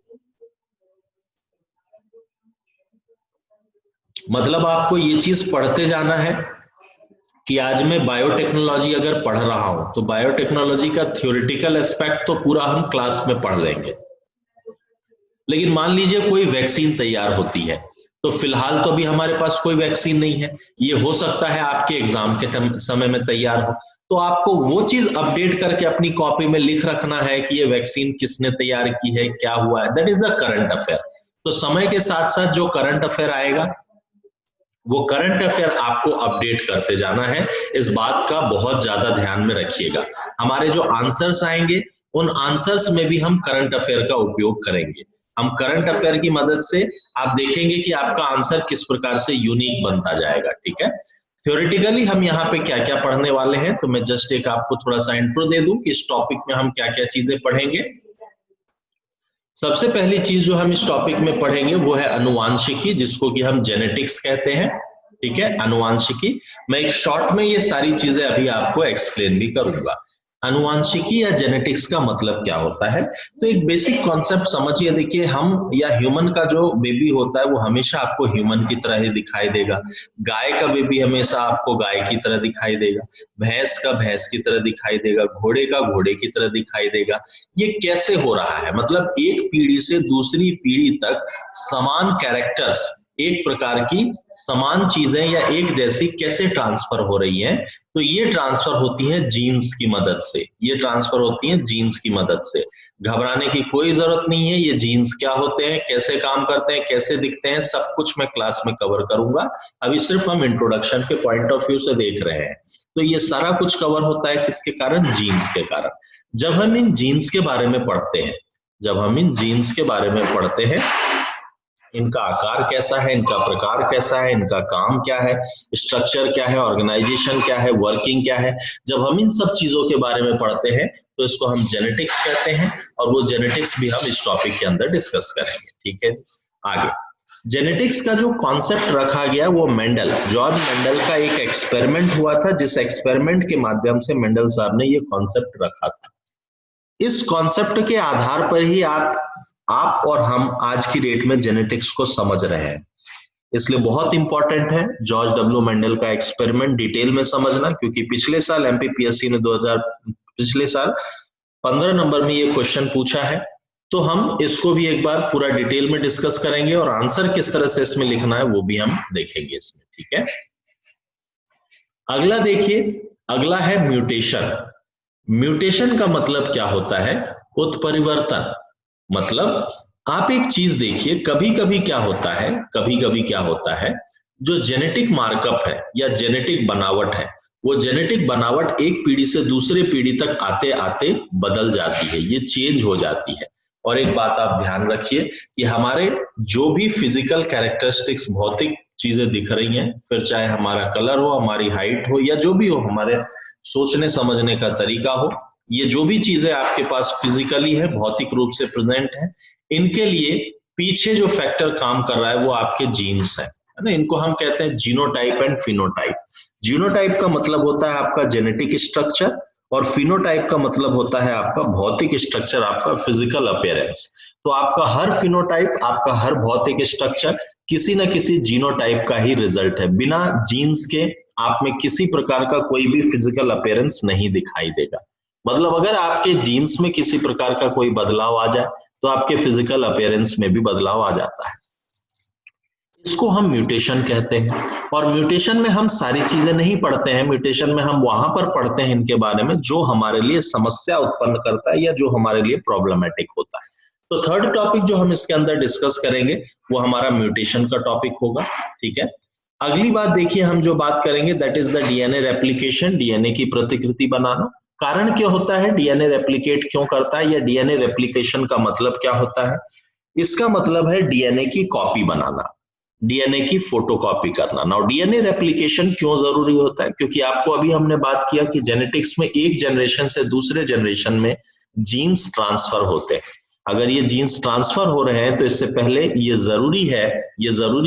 मतलब आपको ये चीज पढ़ते जाना है कि आज मैं बायोटेक्नोलॉजी अगर पढ़ रहा हूं तो बायोटेक्नोलॉजी का थ्योरेटिकल एस्पेक्ट तो पूरा हम क्लास में पढ़ लेंगे, लेकिन मान लीजिए कोई वैक्सीन तैयार होती है, तो फिलहाल तो अभी हमारे पास कोई वैक्सीन नहीं है, ये हो सकता है आपके एग्जाम के समय में तैयार हो, तो आपको वो चीज अपडेट करके अपनी कॉपी में लिख रखना है कि ये वैक्सीन किसने तैयार की है, क्या हुआ है, that is the current affair. तो समय के साथ साथ जो करंट अफेयर आएगा वो करंट अफेयर आपको अपडेट करते जाना है, इस बात का बहुत ज्यादा ध्यान में रखिएगा। हमारे जो आंसर्स आएंगे उन आंसर्स में भी हम करंट अफेयर का उपयोग करेंगे। हम करंट अफेयर की मदद से आप देखेंगे कि आपका आंसर किस प्रकार से यूनिक बनता जाएगा, ठीक है। थ्योरेटिकली हम यहाँ पे क्या क्या पढ़ने वाले हैं, तो मैं जस्ट एक आपको थोड़ा सा इंट्रो दे दूं कि इस टॉपिक में हम क्या क्या चीजें पढ़ेंगे। सबसे पहली चीज जो हम इस टॉपिक में पढ़ेंगे वो है अनुवांशिकी, जिसको कि हम जेनेटिक्स कहते हैं, ठीक है, अनुवांशिकी। मैं एक शॉर्ट में ये सारी चीजें अभी आपको एक्सप्लेन भी करूंगा। अनुवांशिकी या जेनेटिक्स का मतलब क्या होता है, तो एक बेसिक कॉन्सेप्ट समझिए। देखिए, हम या ह्यूमन का जो बेबी होता है वो हमेशा आपको ह्यूमन की तरह ही दिखाई देगा, गाय का बेबी हमेशा आपको गाय की तरह दिखाई देगा, भैंस का भैंस की तरह दिखाई देगा, घोड़े का घोड़े की तरह दिखाई देगा। ये कैसे हो रहा है, मतलब एक पीढ़ी से दूसरी पीढ़ी तक समान कैरेक्टर्स, एक प्रकार की समान चीजें या एक जैसी कैसे ट्रांसफर हो रही है, तो ये ट्रांसफर होती है जीन्स की मदद से, ये ट्रांसफर होती है जीन्स की मदद से। घबराने की कोई जरूरत नहीं है, ये जीन्स क्या होते हैं, कैसे काम करते हैं, कैसे दिखते हैं, सब कुछ मैं क्लास में कवर करूंगा। अभी सिर्फ हम इंट्रोडक्शन के पॉइंट ऑफ व्यू से देख रहे हैं, तो ये सारा कुछ कवर होता है किसके कारण, जीन्स के कारण। जब हम इन जीन्स के बारे में पढ़ते हैं, जब हम इन जीन्स के बारे में पढ़ते हैं, इनका आकार कैसा है, इनका प्रकार कैसा है, इनका काम क्या है, स्ट्रक्चर क्या है, ऑर्गेनाइजेशन क्या है, वर्किंग क्या है, जब हम इन सब चीजों के बारे में पढ़ते हैं तो इसको हम जेनेटिक्स कहते हैं, और वो जेनेटिक्स भी हम इस टॉपिक के अंदर डिस्कस करेंगे, ठीक है। आगे जेनेटिक्स का जो कॉन्सेप्ट रखा गया वो मेंडल, जॉर्ज मेंडल का एक एक्सपेरिमेंट हुआ था, जिस एक्सपेरिमेंट के माध्यम से मेंडल साहब ने ये कॉन्सेप्ट रखा था। इस कॉन्सेप्ट के आधार पर ही आप और हम आज की डेट में जेनेटिक्स को समझ रहे हैं, इसलिए बहुत इंपॉर्टेंट है जॉर्ज डब्ल्यू मेंडल का एक्सपेरिमेंट डिटेल में समझना, क्योंकि पिछले साल एमपीपीएससी ने पिछले साल 15 नंबर में ये क्वेश्चन पूछा है, तो हम इसको भी एक बार पूरा डिटेल में डिस्कस करेंगे और आंसर किस तरह से इसमें लिखना है वो भी हम देखेंगे इसमें, ठीक है। अगला देखिए, अगला है म्यूटेशन। म्यूटेशन का मतलब क्या होता है, उत्परिवर्तन। मतलब आप एक चीज देखिए, कभी कभी क्या होता है, कभी कभी क्या होता है, जो जेनेटिक मार्कअप है या जेनेटिक बनावट है, वो जेनेटिक बनावट एक पीढ़ी से दूसरे पीढ़ी तक आते आते बदल जाती है, ये चेंज हो जाती है। और एक बात आप ध्यान रखिए कि हमारे जो भी फिजिकल कैरेक्टरिस्टिक्स, भौतिक चीजें दिख रही हैं, फिर चाहे हमारा कलर हो, हमारी हाइट हो, या जो भी हो, हमारे सोचने समझने का तरीका हो, ये जो भी चीजें आपके पास फिजिकली है, भौतिक रूप से प्रेजेंट है, इनके लिए पीछे जो फैक्टर काम कर रहा है वो आपके जीन्स है ना। इनको हम कहते हैं जीनोटाइप एंड फिनोटाइप। जीनोटाइप का मतलब होता है आपका जेनेटिक स्ट्रक्चर, और फिनोटाइप का मतलब होता है आपका भौतिक स्ट्रक्चर, आपका फिजिकल अपीयरेंस। तो आपका हर फिनोटाइप, आपका हर भौतिक स्ट्रक्चर किसी न किसी जीनोटाइप का ही रिजल्ट है। बिना जीन्स के आप में किसी प्रकार का कोई भी फिजिकल अपीयरेंस नहीं दिखाई देगा। मतलब अगर आपके जीन्स में किसी प्रकार का कोई बदलाव आ जाए, तो आपके फिजिकल अपीयरेंस में भी बदलाव आ जाता है। इसको हम म्यूटेशन कहते हैं। और म्यूटेशन में हम सारी चीजें नहीं पढ़ते हैं, म्यूटेशन में हम वहां पर पढ़ते हैं इनके बारे में जो हमारे लिए समस्या उत्पन्न करता है या जो हमारे लिए प्रॉब्लमेटिक होता है। तो थर्ड टॉपिक जो हम इसके अंदर डिस्कस करेंगे वो हमारा म्यूटेशन का टॉपिक होगा। ठीक है, अगली बात देखिए हम जो बात करेंगे that is the DNA replication, DNA की प्रतिकृति बनाना। कारण क्या होता है, डीएनए रेप्लिकेट क्यों करता है या डीएनए रेप्लिकेशन का मतलब क्या होता है? इसका मतलब है डीएनए की कॉपी बनाना, डीएनए की फोटोकॉपी करना। नाउ डीएनए रेप्लिकेशन क्यों जरूरी होता है? क्योंकि आपको अभी हमने बात किया कि जेनेटिक्स में एक जनरेशन से दूसरे जनरेशन में जीन्स ट्रांसफर होते हैं। अगर ये जीन्स ट्रांसफर हो रहे हैं तो इससे पहले ये जरूरी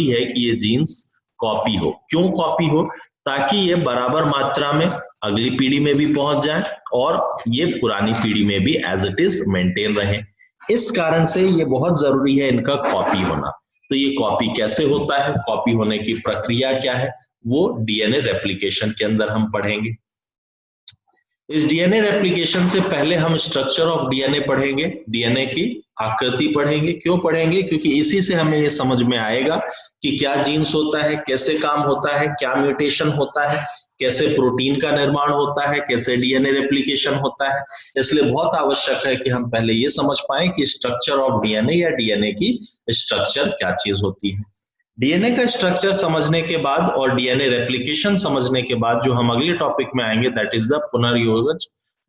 है कि ये जीन्स कॉपी हो। क्यों कॉपी हो? ताकि ये बराबर मात्रा में अगली पीढ़ी में भी पहुंच जाए और ये पुरानी पीढ़ी में भी एज इट इज मेंटेन रहे। इस कारण से ये बहुत जरूरी है इनका कॉपी होना। तो ये कॉपी कैसे होता है, कॉपी होने की प्रक्रिया क्या है, वो डीएनए रेप्लिकेशन के अंदर हम पढ़ेंगे। इस डीएनए रेप्लिकेशन से पहले हम स्ट्रक्चर ऑफ डीएनए पढ़ेंगे, डीएनए की आकृति पढ़ेंगे। क्यों पढ़ेंगे? क्योंकि इसी से हमें ये समझ में आएगा कि क्या जीन्स होता है, कैसे काम होता है, क्या म्यूटेशन होता है, कैसे प्रोटीन का निर्माण होता है, कैसे डीएनए रेप्लिकेशन होता है। इसलिए बहुत आवश्यक है कि हम पहले ये समझ पाए कि स्ट्रक्चर ऑफ डीएनए या डीएनए की स्ट्रक्चर क्या चीज होती है। डीएनए का स्ट्रक्चर समझने के बाद और डीएनए रेप्लिकेशन समझने के बाद जो हम अगले टॉपिक में आएंगे दैट इज द पुनर्योजन,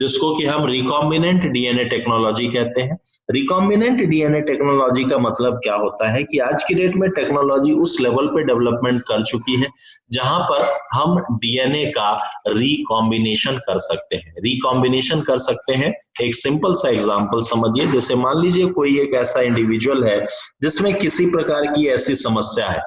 जिसको कि हम रिकॉम्बिनेंट डीएनए टेक्नोलॉजी कहते हैं। रिकॉम्बिनेंट डीएनए टेक्नोलॉजी का मतलब क्या होता है कि आज की डेट में टेक्नोलॉजी उस लेवल पे डेवलपमेंट कर चुकी है जहां पर हम डीएनए का रिकॉम्बिनेशन कर सकते हैं। रिकॉम्बिनेशन कर सकते हैं, एक सिंपल सा एग्जांपल समझिए। जैसे मान लीजिए कोई एक ऐसा इंडिविजुअल है जिसमें किसी प्रकार की ऐसी समस्या है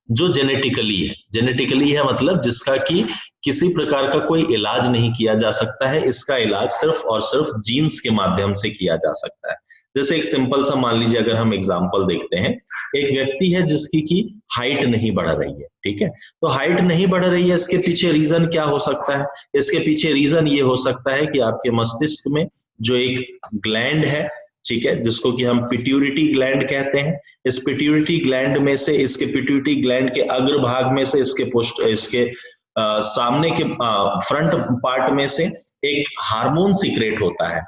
जो जेनेटिकली है मतलब जिसका कि किसी प्रकार का कोई इलाज नहीं किया जा सकता है, इसका इलाज सिर्फ और सिर्फ जीन्स के माध्यम से किया जा सकता है। जैसे एक सिंपल सा मान लीजिए अगर हम एग्जांपल देखते हैं, एक व्यक्ति है जिसकी की हाइट नहीं बढ़ रही है। ठीक है, तो हाइट नहीं बढ़ रही है, इसके पीछे रीजन क्या हो सकता है? इसके पीछे रीजन ये हो सकता है कि आपके मस्तिष्क में जो एक ग्लैंड है, ठीक है, जिसको कि हम पिट्यूटरी ग्लैंड कहते हैं, इस पिट्यूटरी ग्लैंड में से, इसके पिट्यूटरी ग्लैंड के अग्रभाग में से, इसके सामने के फ्रंट पार्ट में से एक हार्मोन सीक्रेट होता है।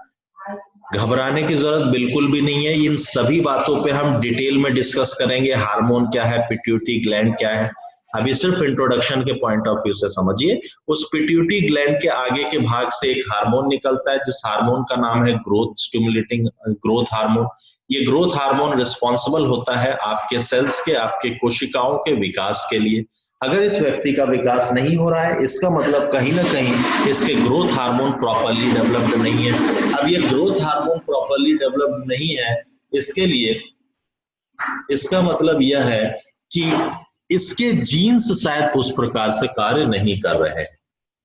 घबराने की जरूरत बिल्कुल भी नहीं है, इन सभी बातों पे हम डिटेल में डिस्कस करेंगे। हार्मोन क्या है, पिट्यूटरी ग्लैंड क्या है, अभी सिर्फ इंट्रोडक्शन के पॉइंट ऑफ व्यू से समझिए। उस पिट्यूटरी ग्लैंड के आगे के भाग से एक हार्मोन निकलता है जिस हार्मोन का नाम है ग्रोथ स्टिमुलेटिंग ग्रोथ हार्मोन। ये ग्रोथ हार्मोन रिस्पॉन्सिबल होता है आपके सेल्स के, आपके कोशिकाओं के विकास के लिए। अगर इस व्यक्ति का विकास नहीं हो रहा है, इसका मतलब कहीं ना कहीं इसके ग्रोथ हार्मोन प्रॉपरली डेवलप्ड नहीं है। अब ये ग्रोथ हार्मोन प्रॉपरली डेवलप्ड नहीं है, इसके लिए इसका मतलब यह है कि इसके जीन्स शायद उस प्रकार से कार्य नहीं कर रहे हैं।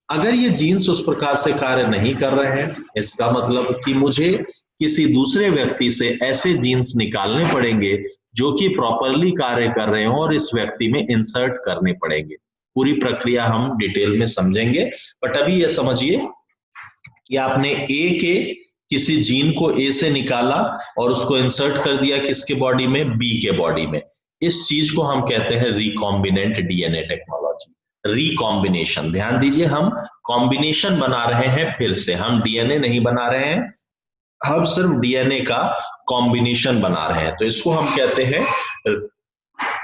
अगर ये जीन्स उस प्रकार से कार्य नहीं कर रहे हैं, इसका मतलब कि मुझे किसी दूसरे व्यक्ति से ऐसे जीन्स निकालने पड़ेंगे जो कि प्रॉपरली कार्य कर रहे हो और इस व्यक्ति में इंसर्ट करने पड़ेंगे। पूरी प्रक्रिया हम डिटेल में समझेंगे, बट अभी ये समझिए कि आपने ए के किसी जीन को ए से निकाला और उसको इंसर्ट कर दिया किसके बॉडी में, बी के बॉडी में। इस चीज को हम कहते हैं रिकॉम्बिनेंट डीएनए टेक्नोलॉजी। रिकॉम्बिनेशन, ध्यान दीजिए, हम कॉम्बिनेशन बना रहे हैं, फिर से हम डीएनए नहीं बना रहे हैं, हम सिर्फ डीएनए का कॉम्बिनेशन बना रहे हैं, तो इसको हम कहते हैं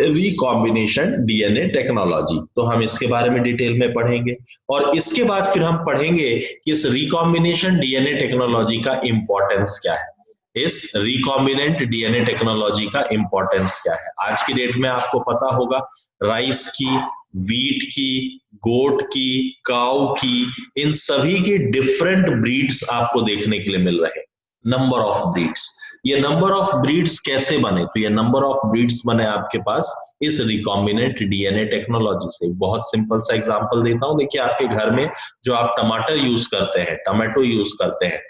रिकॉम्बिनेशन डीएनए टेक्नोलॉजी। तो हम इसके बारे में डिटेल में पढ़ेंगे और इसके बाद फिर हम पढ़ेंगे कि इस रिकॉम्बिनेशन डीएनए टेक्नोलॉजी का इंपॉर्टेंस क्या है, इस रिकॉम्बिनेंट डीएनए टेक्नोलॉजी का इंपॉर्टेंस क्या है। आज की डेट में आपको पता होगा राइस की, वीट की, गोट की, काऊ की, इन सभी की डिफरेंट ब्रीड्स आपको देखने के लिए मिल रहे हैं। नंबर ऑफ ब्रीड्स, ये नंबर ऑफ ब्रीड्स कैसे बने? तो ये नंबर ऑफ ब्रीड्स बने आपके पास इस रिकॉम्बिनेंट डीएनए टेक्नोलॉजी से। बहुत सिंपल सा एग्जांपल देता हूं, देखिए आपके घर में जो आप टमाटर यूज करते हैं, टमाटो यूज करते हैं,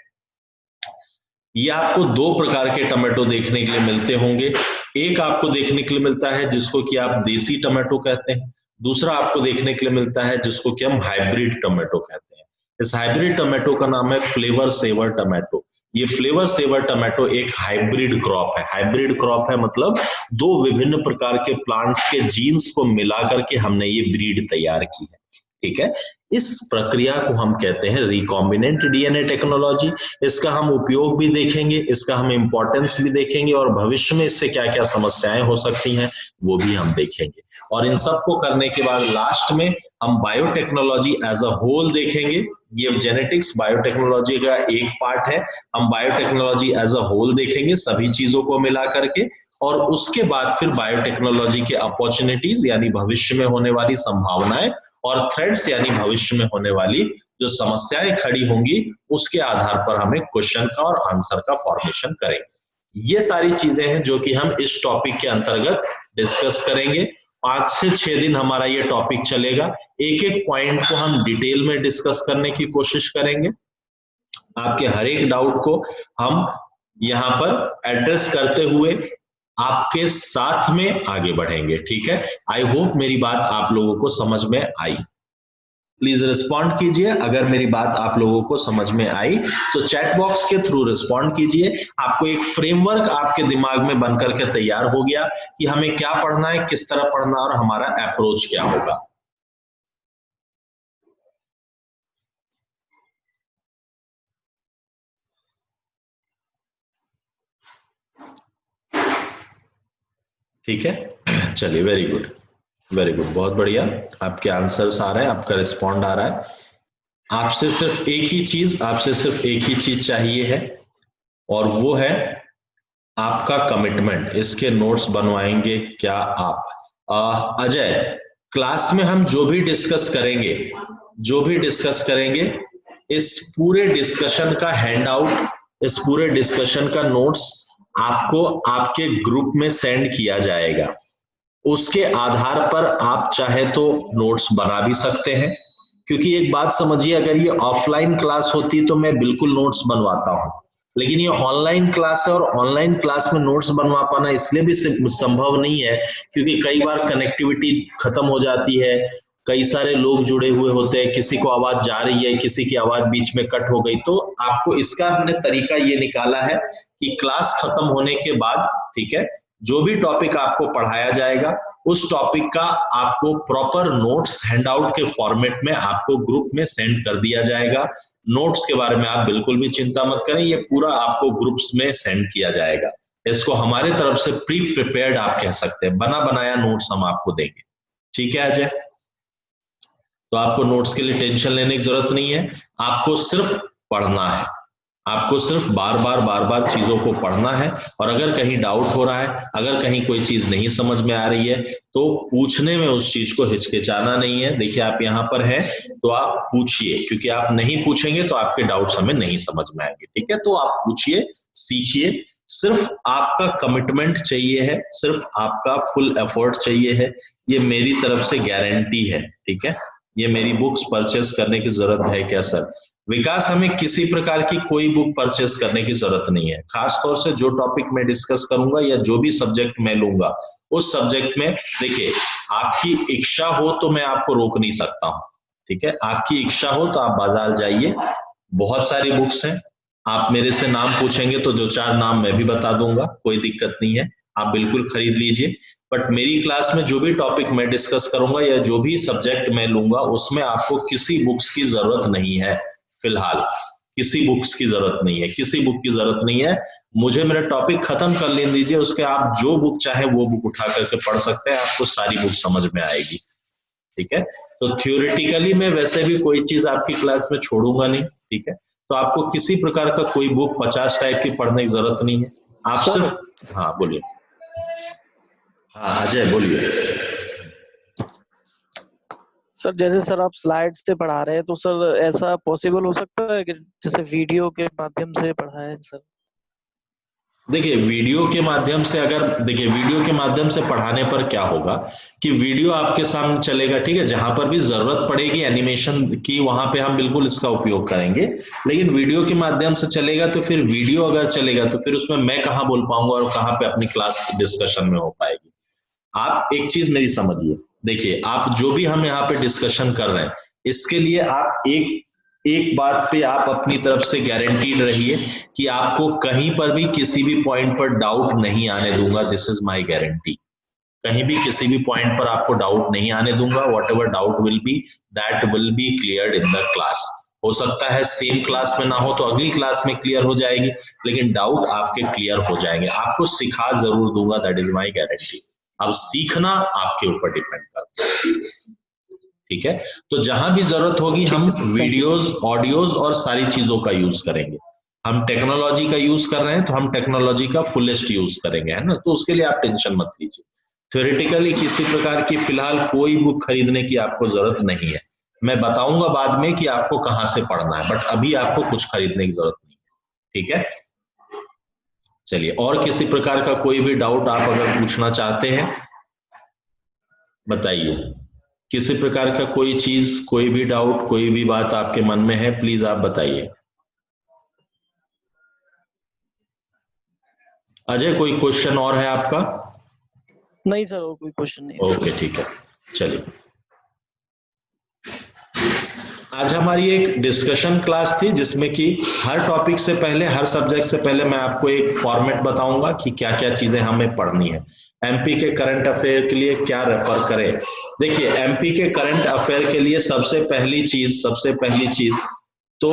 ये आपको दो प्रकार के टमाटो देखने के लिए मिलते होंगे। एक आपको देखने के लिए मिलता है जिसको कि आप देसी टमाटो कहते हैं, दूसरा आपको देखने के लिए मिलता है जिसको कि हम हाइब्रिड टमाटो कहते हैं। इस हाइब्रिड टमाटो का नाम है फ्लेवर सेवर टमाटो। ये फ्लेवर सेवर टमाटो एक हाइब्रिड क्रॉप है। हाइब्रिड क्रॉप है मतलब दो विभिन्न प्रकार के प्लांट्स के जीन्स को मिला करके हमने ये ब्रीड तैयार की है, ठीक है। इस प्रक्रिया को हम कहते हैं रिकॉम्बिनेंट डीएनए टेक्नोलॉजी। इसका हम उपयोग भी देखेंगे, इसका हम इंपॉर्टेंस भी देखेंगे, और भविष्य में इससे क्या क्या समस्याएं हो सकती हैं वो भी हम देखेंगे। और इन सबको करने के बाद लास्ट में हम बायोटेक्नोलॉजी एज अ होल देखेंगे। ये जेनेटिक्स बायोटेक्नोलॉजी का एक पार्ट है, हम बायोटेक्नोलॉजी एज अ होल देखेंगे सभी चीजों को मिला करके, और उसके बाद फिर बायोटेक्नोलॉजी के अपॉर्चुनिटीज यानी भविष्य में होने वाली संभावनाएं और थ्रेड्स यानी भविष्य में होने वाली जो समस्याएं खड़ी होंगी उसके आधार पर हमें क्वेश्चन का और आंसर का फॉर्मेशन करेंगे। ये सारी चीजें हैं जो कि हम इस टॉपिक के अंतर्गत डिस्कस करेंगे। 5 से 6 दिन हमारा ये टॉपिक चलेगा, एक एक पॉइंट को हम डिटेल में डिस्कस करने की कोशिश करेंगे। आपके हर एक डाउट को हम यहाँ पर एड्रेस करते हुए आपके साथ में आगे बढ़ेंगे, ठीक है। आई होप मेरी बात आप लोगों को समझ में आई। प्लीज रिस्पॉन्ड कीजिए अगर मेरी बात आप लोगों को समझ में आई तो चैट बॉक्स के थ्रू रिस्पॉन्ड कीजिए। आपको एक फ्रेमवर्क आपके दिमाग में बनकर के तैयार हो गया कि हमें क्या पढ़ना है, किस तरह पढ़ना और हमारा अप्रोच क्या होगा। ठीक है, चलिए, वेरी गुड वेरी गुड, बहुत बढ़िया। आपके आंसर्स आ रहे हैं, आपका रिस्पॉन्ड आ रहा है। आपसे सिर्फ एक ही चीज चाहिए है, और वो है आपका कमिटमेंट। इसके नोट्स बनवाएंगे क्या आप? अजय, क्लास में हम जो भी डिस्कस करेंगे इस पूरे डिस्कशन का हैंड आउट, इस पूरे डिस्कशन का नोट्स आपको आपके ग्रुप में सेंड किया जाएगा। उसके आधार पर आप चाहे तो नोट्स बना भी सकते हैं, क्योंकि एक बात समझिए, अगर ये ऑफलाइन क्लास होती तो मैं बिल्कुल नोट्स बनवाता हूं, लेकिन ये ऑनलाइन क्लास है और ऑनलाइन क्लास में नोट्स बनवा पाना इसलिए भी संभव नहीं है क्योंकि कई बार कनेक्टिविटी खत्म हो जाती है, कई सारे लोग जुड़े हुए होते हैं, किसी को आवाज जा रही है, किसी की आवाज बीच में कट हो गई। तो आपको इसका हमने तरीका ये निकाला है कि क्लास खत्म होने के बाद, ठीक है, जो भी टॉपिक आपको पढ़ाया जाएगा उस टॉपिक का आपको प्रॉपर नोट्स हैंडआउट के फॉर्मेट में आपको ग्रुप में सेंड कर दिया जाएगा। नोट्स के बारे में आप बिल्कुल भी चिंता मत करें, ये पूरा आपको ग्रुप्स में सेंड किया जाएगा। इसको हमारे तरफ से प्री प्रिपेयर्ड आप कह सकते हैं, बना बनाया नोट्स हम आपको देंगे, ठीक है अजय। तो आपको नोट्स के लिए टेंशन लेने की जरूरत नहीं है, आपको सिर्फ पढ़ना है, आपको सिर्फ बार बार चीजों को पढ़ना है। और अगर कहीं डाउट हो रहा है, अगर कहीं कोई चीज नहीं समझ में आ रही है तो पूछने में उस चीज को हिचकिचाना नहीं है। देखिए आप यहाँ पर हैं तो आप पूछिए, क्योंकि आप नहीं पूछेंगे तो आपके डाउट्स हमें नहीं समझ में आएंगे, ठीक है। तो आप पूछिए, सीखिए, सिर्फ आपका कमिटमेंट चाहिए है, सिर्फ आपका फुल एफर्ट चाहिए है, ये मेरी तरफ से गारंटी है, ठीक है। ये मेरी बुक्स परचेस करने की जरूरत है क्या सर? विकास, हमें किसी प्रकार की कोई बुक परचेस करने की जरूरत नहीं है। खास तौर से जो टॉपिक मैं डिस्कस करूंगा या जो भी सब्जेक्ट मैं लूंगा उस सब्जेक्ट में, देखिए आपकी इच्छा हो तो मैं आपको रोक नहीं सकता हूं, ठीक है। आपकी इच्छा हो तो आप बाजार जाइए, बहुत सारी बुक्स हैं, आप मेरे से नाम पूछेंगे तो 2-4 नाम मैं भी बता दूंगा, कोई दिक्कत नहीं है, आप बिल्कुल खरीद लीजिए। बट मेरी क्लास में जो भी टॉपिक मैं डिस्कस करूंगा या जो भी सब्जेक्ट मैं लूंगा उसमें आपको किसी बुक्स की जरूरत नहीं है। फिलहाल किसी बुक्स की जरूरत नहीं है, किसी बुक की जरूरत नहीं है। मुझे मेरा टॉपिक खत्म कर लेने दीजिए, उसके आप जो बुक चाहे वो बुक उठा करके पढ़ सकते हैं, आपको सारी बुक समझ में आएगी, ठीक है। तो थ्योरेटिकली मैं वैसे भी कोई चीज आपकी क्लास में छोड़ूंगा नहीं, ठीक है। तो आपको किसी प्रकार का कोई बुक 50 टाइप की पढ़ने की जरूरत नहीं है, आप सिर्फ, हाँ बोलिए। हाँ अजय बोलिए। सर जैसे सर आप स्लाइड से पढ़ा रहे हैं तो सर ऐसा पॉसिबल हो सकता है कि जैसे वीडियो के माध्यम से पढ़ाएं सर? देखिए वीडियो के माध्यम से, अगर देखिए वीडियो के माध्यम से पढ़ाने पर क्या होगा कि वीडियो आपके सामने चलेगा, ठीक है, जहां पर भी जरूरत पड़ेगी एनिमेशन की वहां पे हम बिल्कुल इसका उपयोग करेंगे, लेकिन वीडियो के माध्यम से चलेगा तो फिर वीडियो अगर चलेगा तो फिर उसमें मैं कहाँ बोल पाऊंगा और कहाँ पे अपनी क्लास डिस्कशन में हो पाएगी। आप एक चीज मेरी समझिए, देखिए आप जो भी हम यहाँ पे डिस्कशन कर रहे हैं इसके लिए आप एक एक बात पे आप अपनी तरफ से गारंटीड रहिए कि आपको कहीं पर भी किसी भी पॉइंट पर डाउट नहीं आने दूंगा, दिस इज माय गारंटी। कहीं भी किसी भी पॉइंट पर आपको डाउट नहीं आने दूंगा, what ever doubt will be that will be cleared in the class. हो सकता है सेम क्लास में ना हो तो अगली क्लास में क्लियर हो जाएगी, लेकिन डाउट आपके क्लियर हो जाएंगे। आपको सिखा जरूर दूंगा, दैट इज माय गारंटी। अब सीखना आपके ऊपर डिपेंड करता है, ठीक है। तो जहां भी जरूरत होगी हम वीडियोस, ऑडियोज और सारी चीजों का यूज करेंगे। हम टेक्नोलॉजी का यूज कर रहे हैं तो हम टेक्नोलॉजी का फुलेस्ट यूज करेंगे, है ना। तो उसके लिए आप टेंशन मत लीजिए। थ्योरेटिकली किसी प्रकार की फिलहाल कोई बुक खरीदने की आपको जरूरत नहीं है। मैं बताऊंगा बाद में कि आपको कहां से पढ़ना है, बट अभी आपको कुछ खरीदने की जरूरत नहीं है, ठीक है। चलिए, और किसी प्रकार का कोई भी डाउट आप अगर पूछना चाहते हैं बताइए। किसी प्रकार का कोई चीज, कोई भी डाउट, कोई भी बात आपके मन में है, प्लीज आप बताइए। अजय, कोई क्वेश्चन और है आपका? नहीं सर, और कोई क्वेश्चन नहीं है। ओके, ठीक है। चलिए, आज हमारी एक डिस्कशन क्लास थी जिसमें कि हर टॉपिक से पहले, हर सब्जेक्ट से पहले मैं आपको एक फॉर्मेट बताऊंगा कि क्या क्या चीजें हमें पढ़नी है। एमपी के करंट अफेयर के लिए क्या रेफर करें। देखिए, एमपी के करंट अफेयर के लिए सबसे पहली चीज तो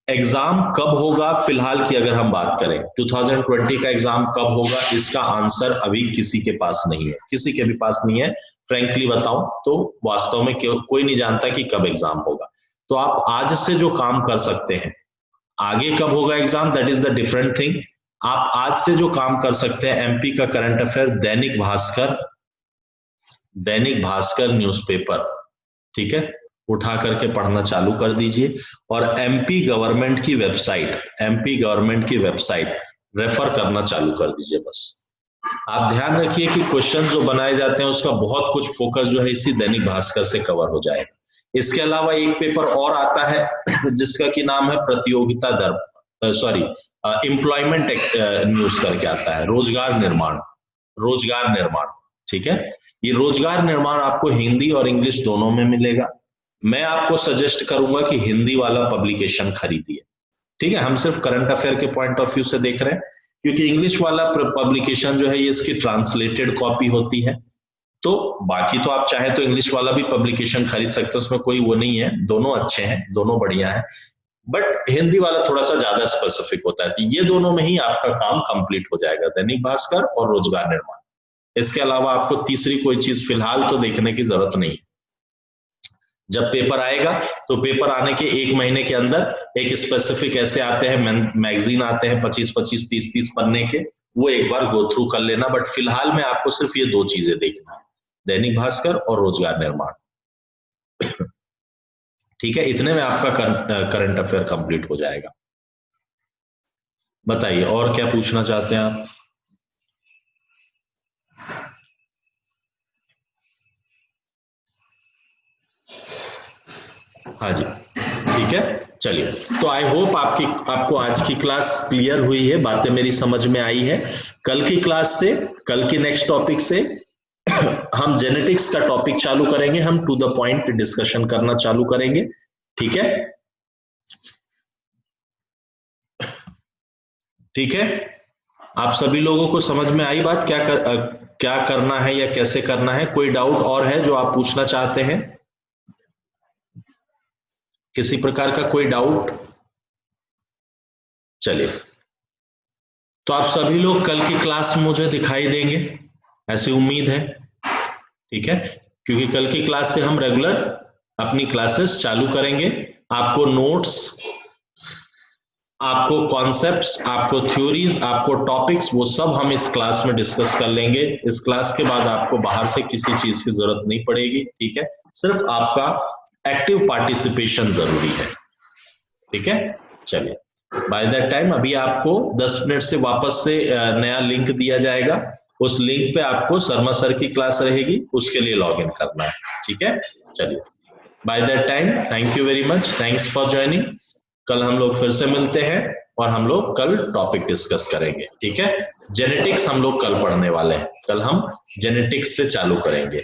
एग्जाम कब होगा, फिलहाल की अगर हम बात करें 2020 का एग्जाम कब होगा, इसका आंसर अभी किसी के पास नहीं है, किसी के भी पास नहीं है। फ्रैंकली बताऊं तो वास्तव में कोई नहीं जानता कि कब एग्जाम होगा। तो आप आज से जो काम कर सकते हैं, आगे कब होगा exam that is the different thing. आप आज से जो काम कर सकते हैं, एमपी का current affair Dainik Bhaskar newspaper, ठीक है, उठा करके पढ़ना चालू कर दीजिए। और एमपी गवर्नमेंट की वेबसाइट रेफर करना चालू कर दीजिए। बस आप ध्यान रखिए कि क्वेश्चन जो बनाए जाते हैं उसका बहुत कुछ फोकस जो है इसी दैनिक भास्कर से कवर हो जाएगा। इसके अलावा एक पेपर और आता है जिसका की नाम है प्रतियोगिता दर, सॉरी, एम्प्लॉयमेंट न्यूज करके आता है, रोजगार निर्माण, ठीक है। ये रोजगार निर्माण आपको हिंदी और इंग्लिश दोनों में मिलेगा। मैं आपको सजेस्ट करूंगा कि हिंदी वाला पब्लिकेशन खरीदिए, ठीक है। हम सिर्फ करंट अफेयर के पॉइंट ऑफ व्यू से देख रहे हैं, क्योंकि इंग्लिश वाला पब्लिकेशन जो है ये इसकी ट्रांसलेटेड कॉपी होती है। तो बाकी तो आप चाहे तो इंग्लिश वाला भी पब्लिकेशन खरीद सकते हैं, उसमें कोई वो नहीं है, दोनों अच्छे हैं, दोनों बढ़िया है। बट हिंदी वाला थोड़ा सा ज्यादा स्पेसिफिक होता है। तो ये दोनों में ही आपका काम कंप्लीट हो जाएगा, दैनिक भास्कर और रोजगार निर्माण। इसके अलावा आपको तीसरी कोई चीज फिलहाल तो देखने की जरूरत नहीं। जब पेपर आएगा तो पेपर आने के एक महीने के अंदर एक स्पेसिफिक ऐसे आते हैं मैगजीन आते हैं 25-25, 30-30 पन्ने के, वो एक बार गो थ्रू कर लेना। बट फिलहाल में आपको सिर्फ ये दो चीजें देखना है, दैनिक भास्कर और रोजगार निर्माण, ठीक है। इतने में आपका करंट अफेयर कंप्लीट हो जाएगा। बताइए और क्या पूछना चाहते हैं आप? हाँ जी, ठीक है। चलिए, तो आई होप आपको आज की क्लास क्लियर हुई है, बातें मेरी समझ में आई है। कल की नेक्स्ट टॉपिक से हम जेनेटिक्स का टॉपिक चालू करेंगे, हम टू द पॉइंट डिस्कशन करना चालू करेंगे, ठीक है। ठीक है, आप सभी लोगों को समझ में आई बात, क्या करना है या कैसे करना है? कोई डाउट और है जो आप पूछना चाहते हैं? किसी प्रकार का कोई डाउट? चलिए, तो आप सभी लोग कल की क्लास में मुझे दिखाई देंगे, ऐसी उम्मीद है, ठीक है। क्योंकि कल की क्लास से हम रेगुलर अपनी क्लासेस चालू करेंगे। आपको नोट्स, आपको कॉन्सेप्ट्स, आपको थ्योरीज, आपको टॉपिक्स, वो सब हम इस क्लास में डिस्कस कर लेंगे। इस क्लास के बाद आपको बाहर से किसी चीज की जरूरत नहीं पड़ेगी, ठीक है। सिर्फ आपका एक्टिव पार्टिसिपेशन जरूरी है, ठीक है। चलिए, बाय दैट टाइम अभी आपको 10 मिनट से वापस से नया लिंक दिया जाएगा। उस लिंक पे आपको शर्मा सर की क्लास रहेगी, उसके लिए लॉग इन करना है, ठीक है। चलिए, by that time thank you very much, thanks for joining. कल हम लोग फिर से मिलते हैं और हम लोग कल टॉपिक डिस्कस करेंगे, ठीक है। जेनेटिक्स हम लोग कल पढ़ने वाले हैं, कल हम जेनेटिक्स से चालू करेंगे।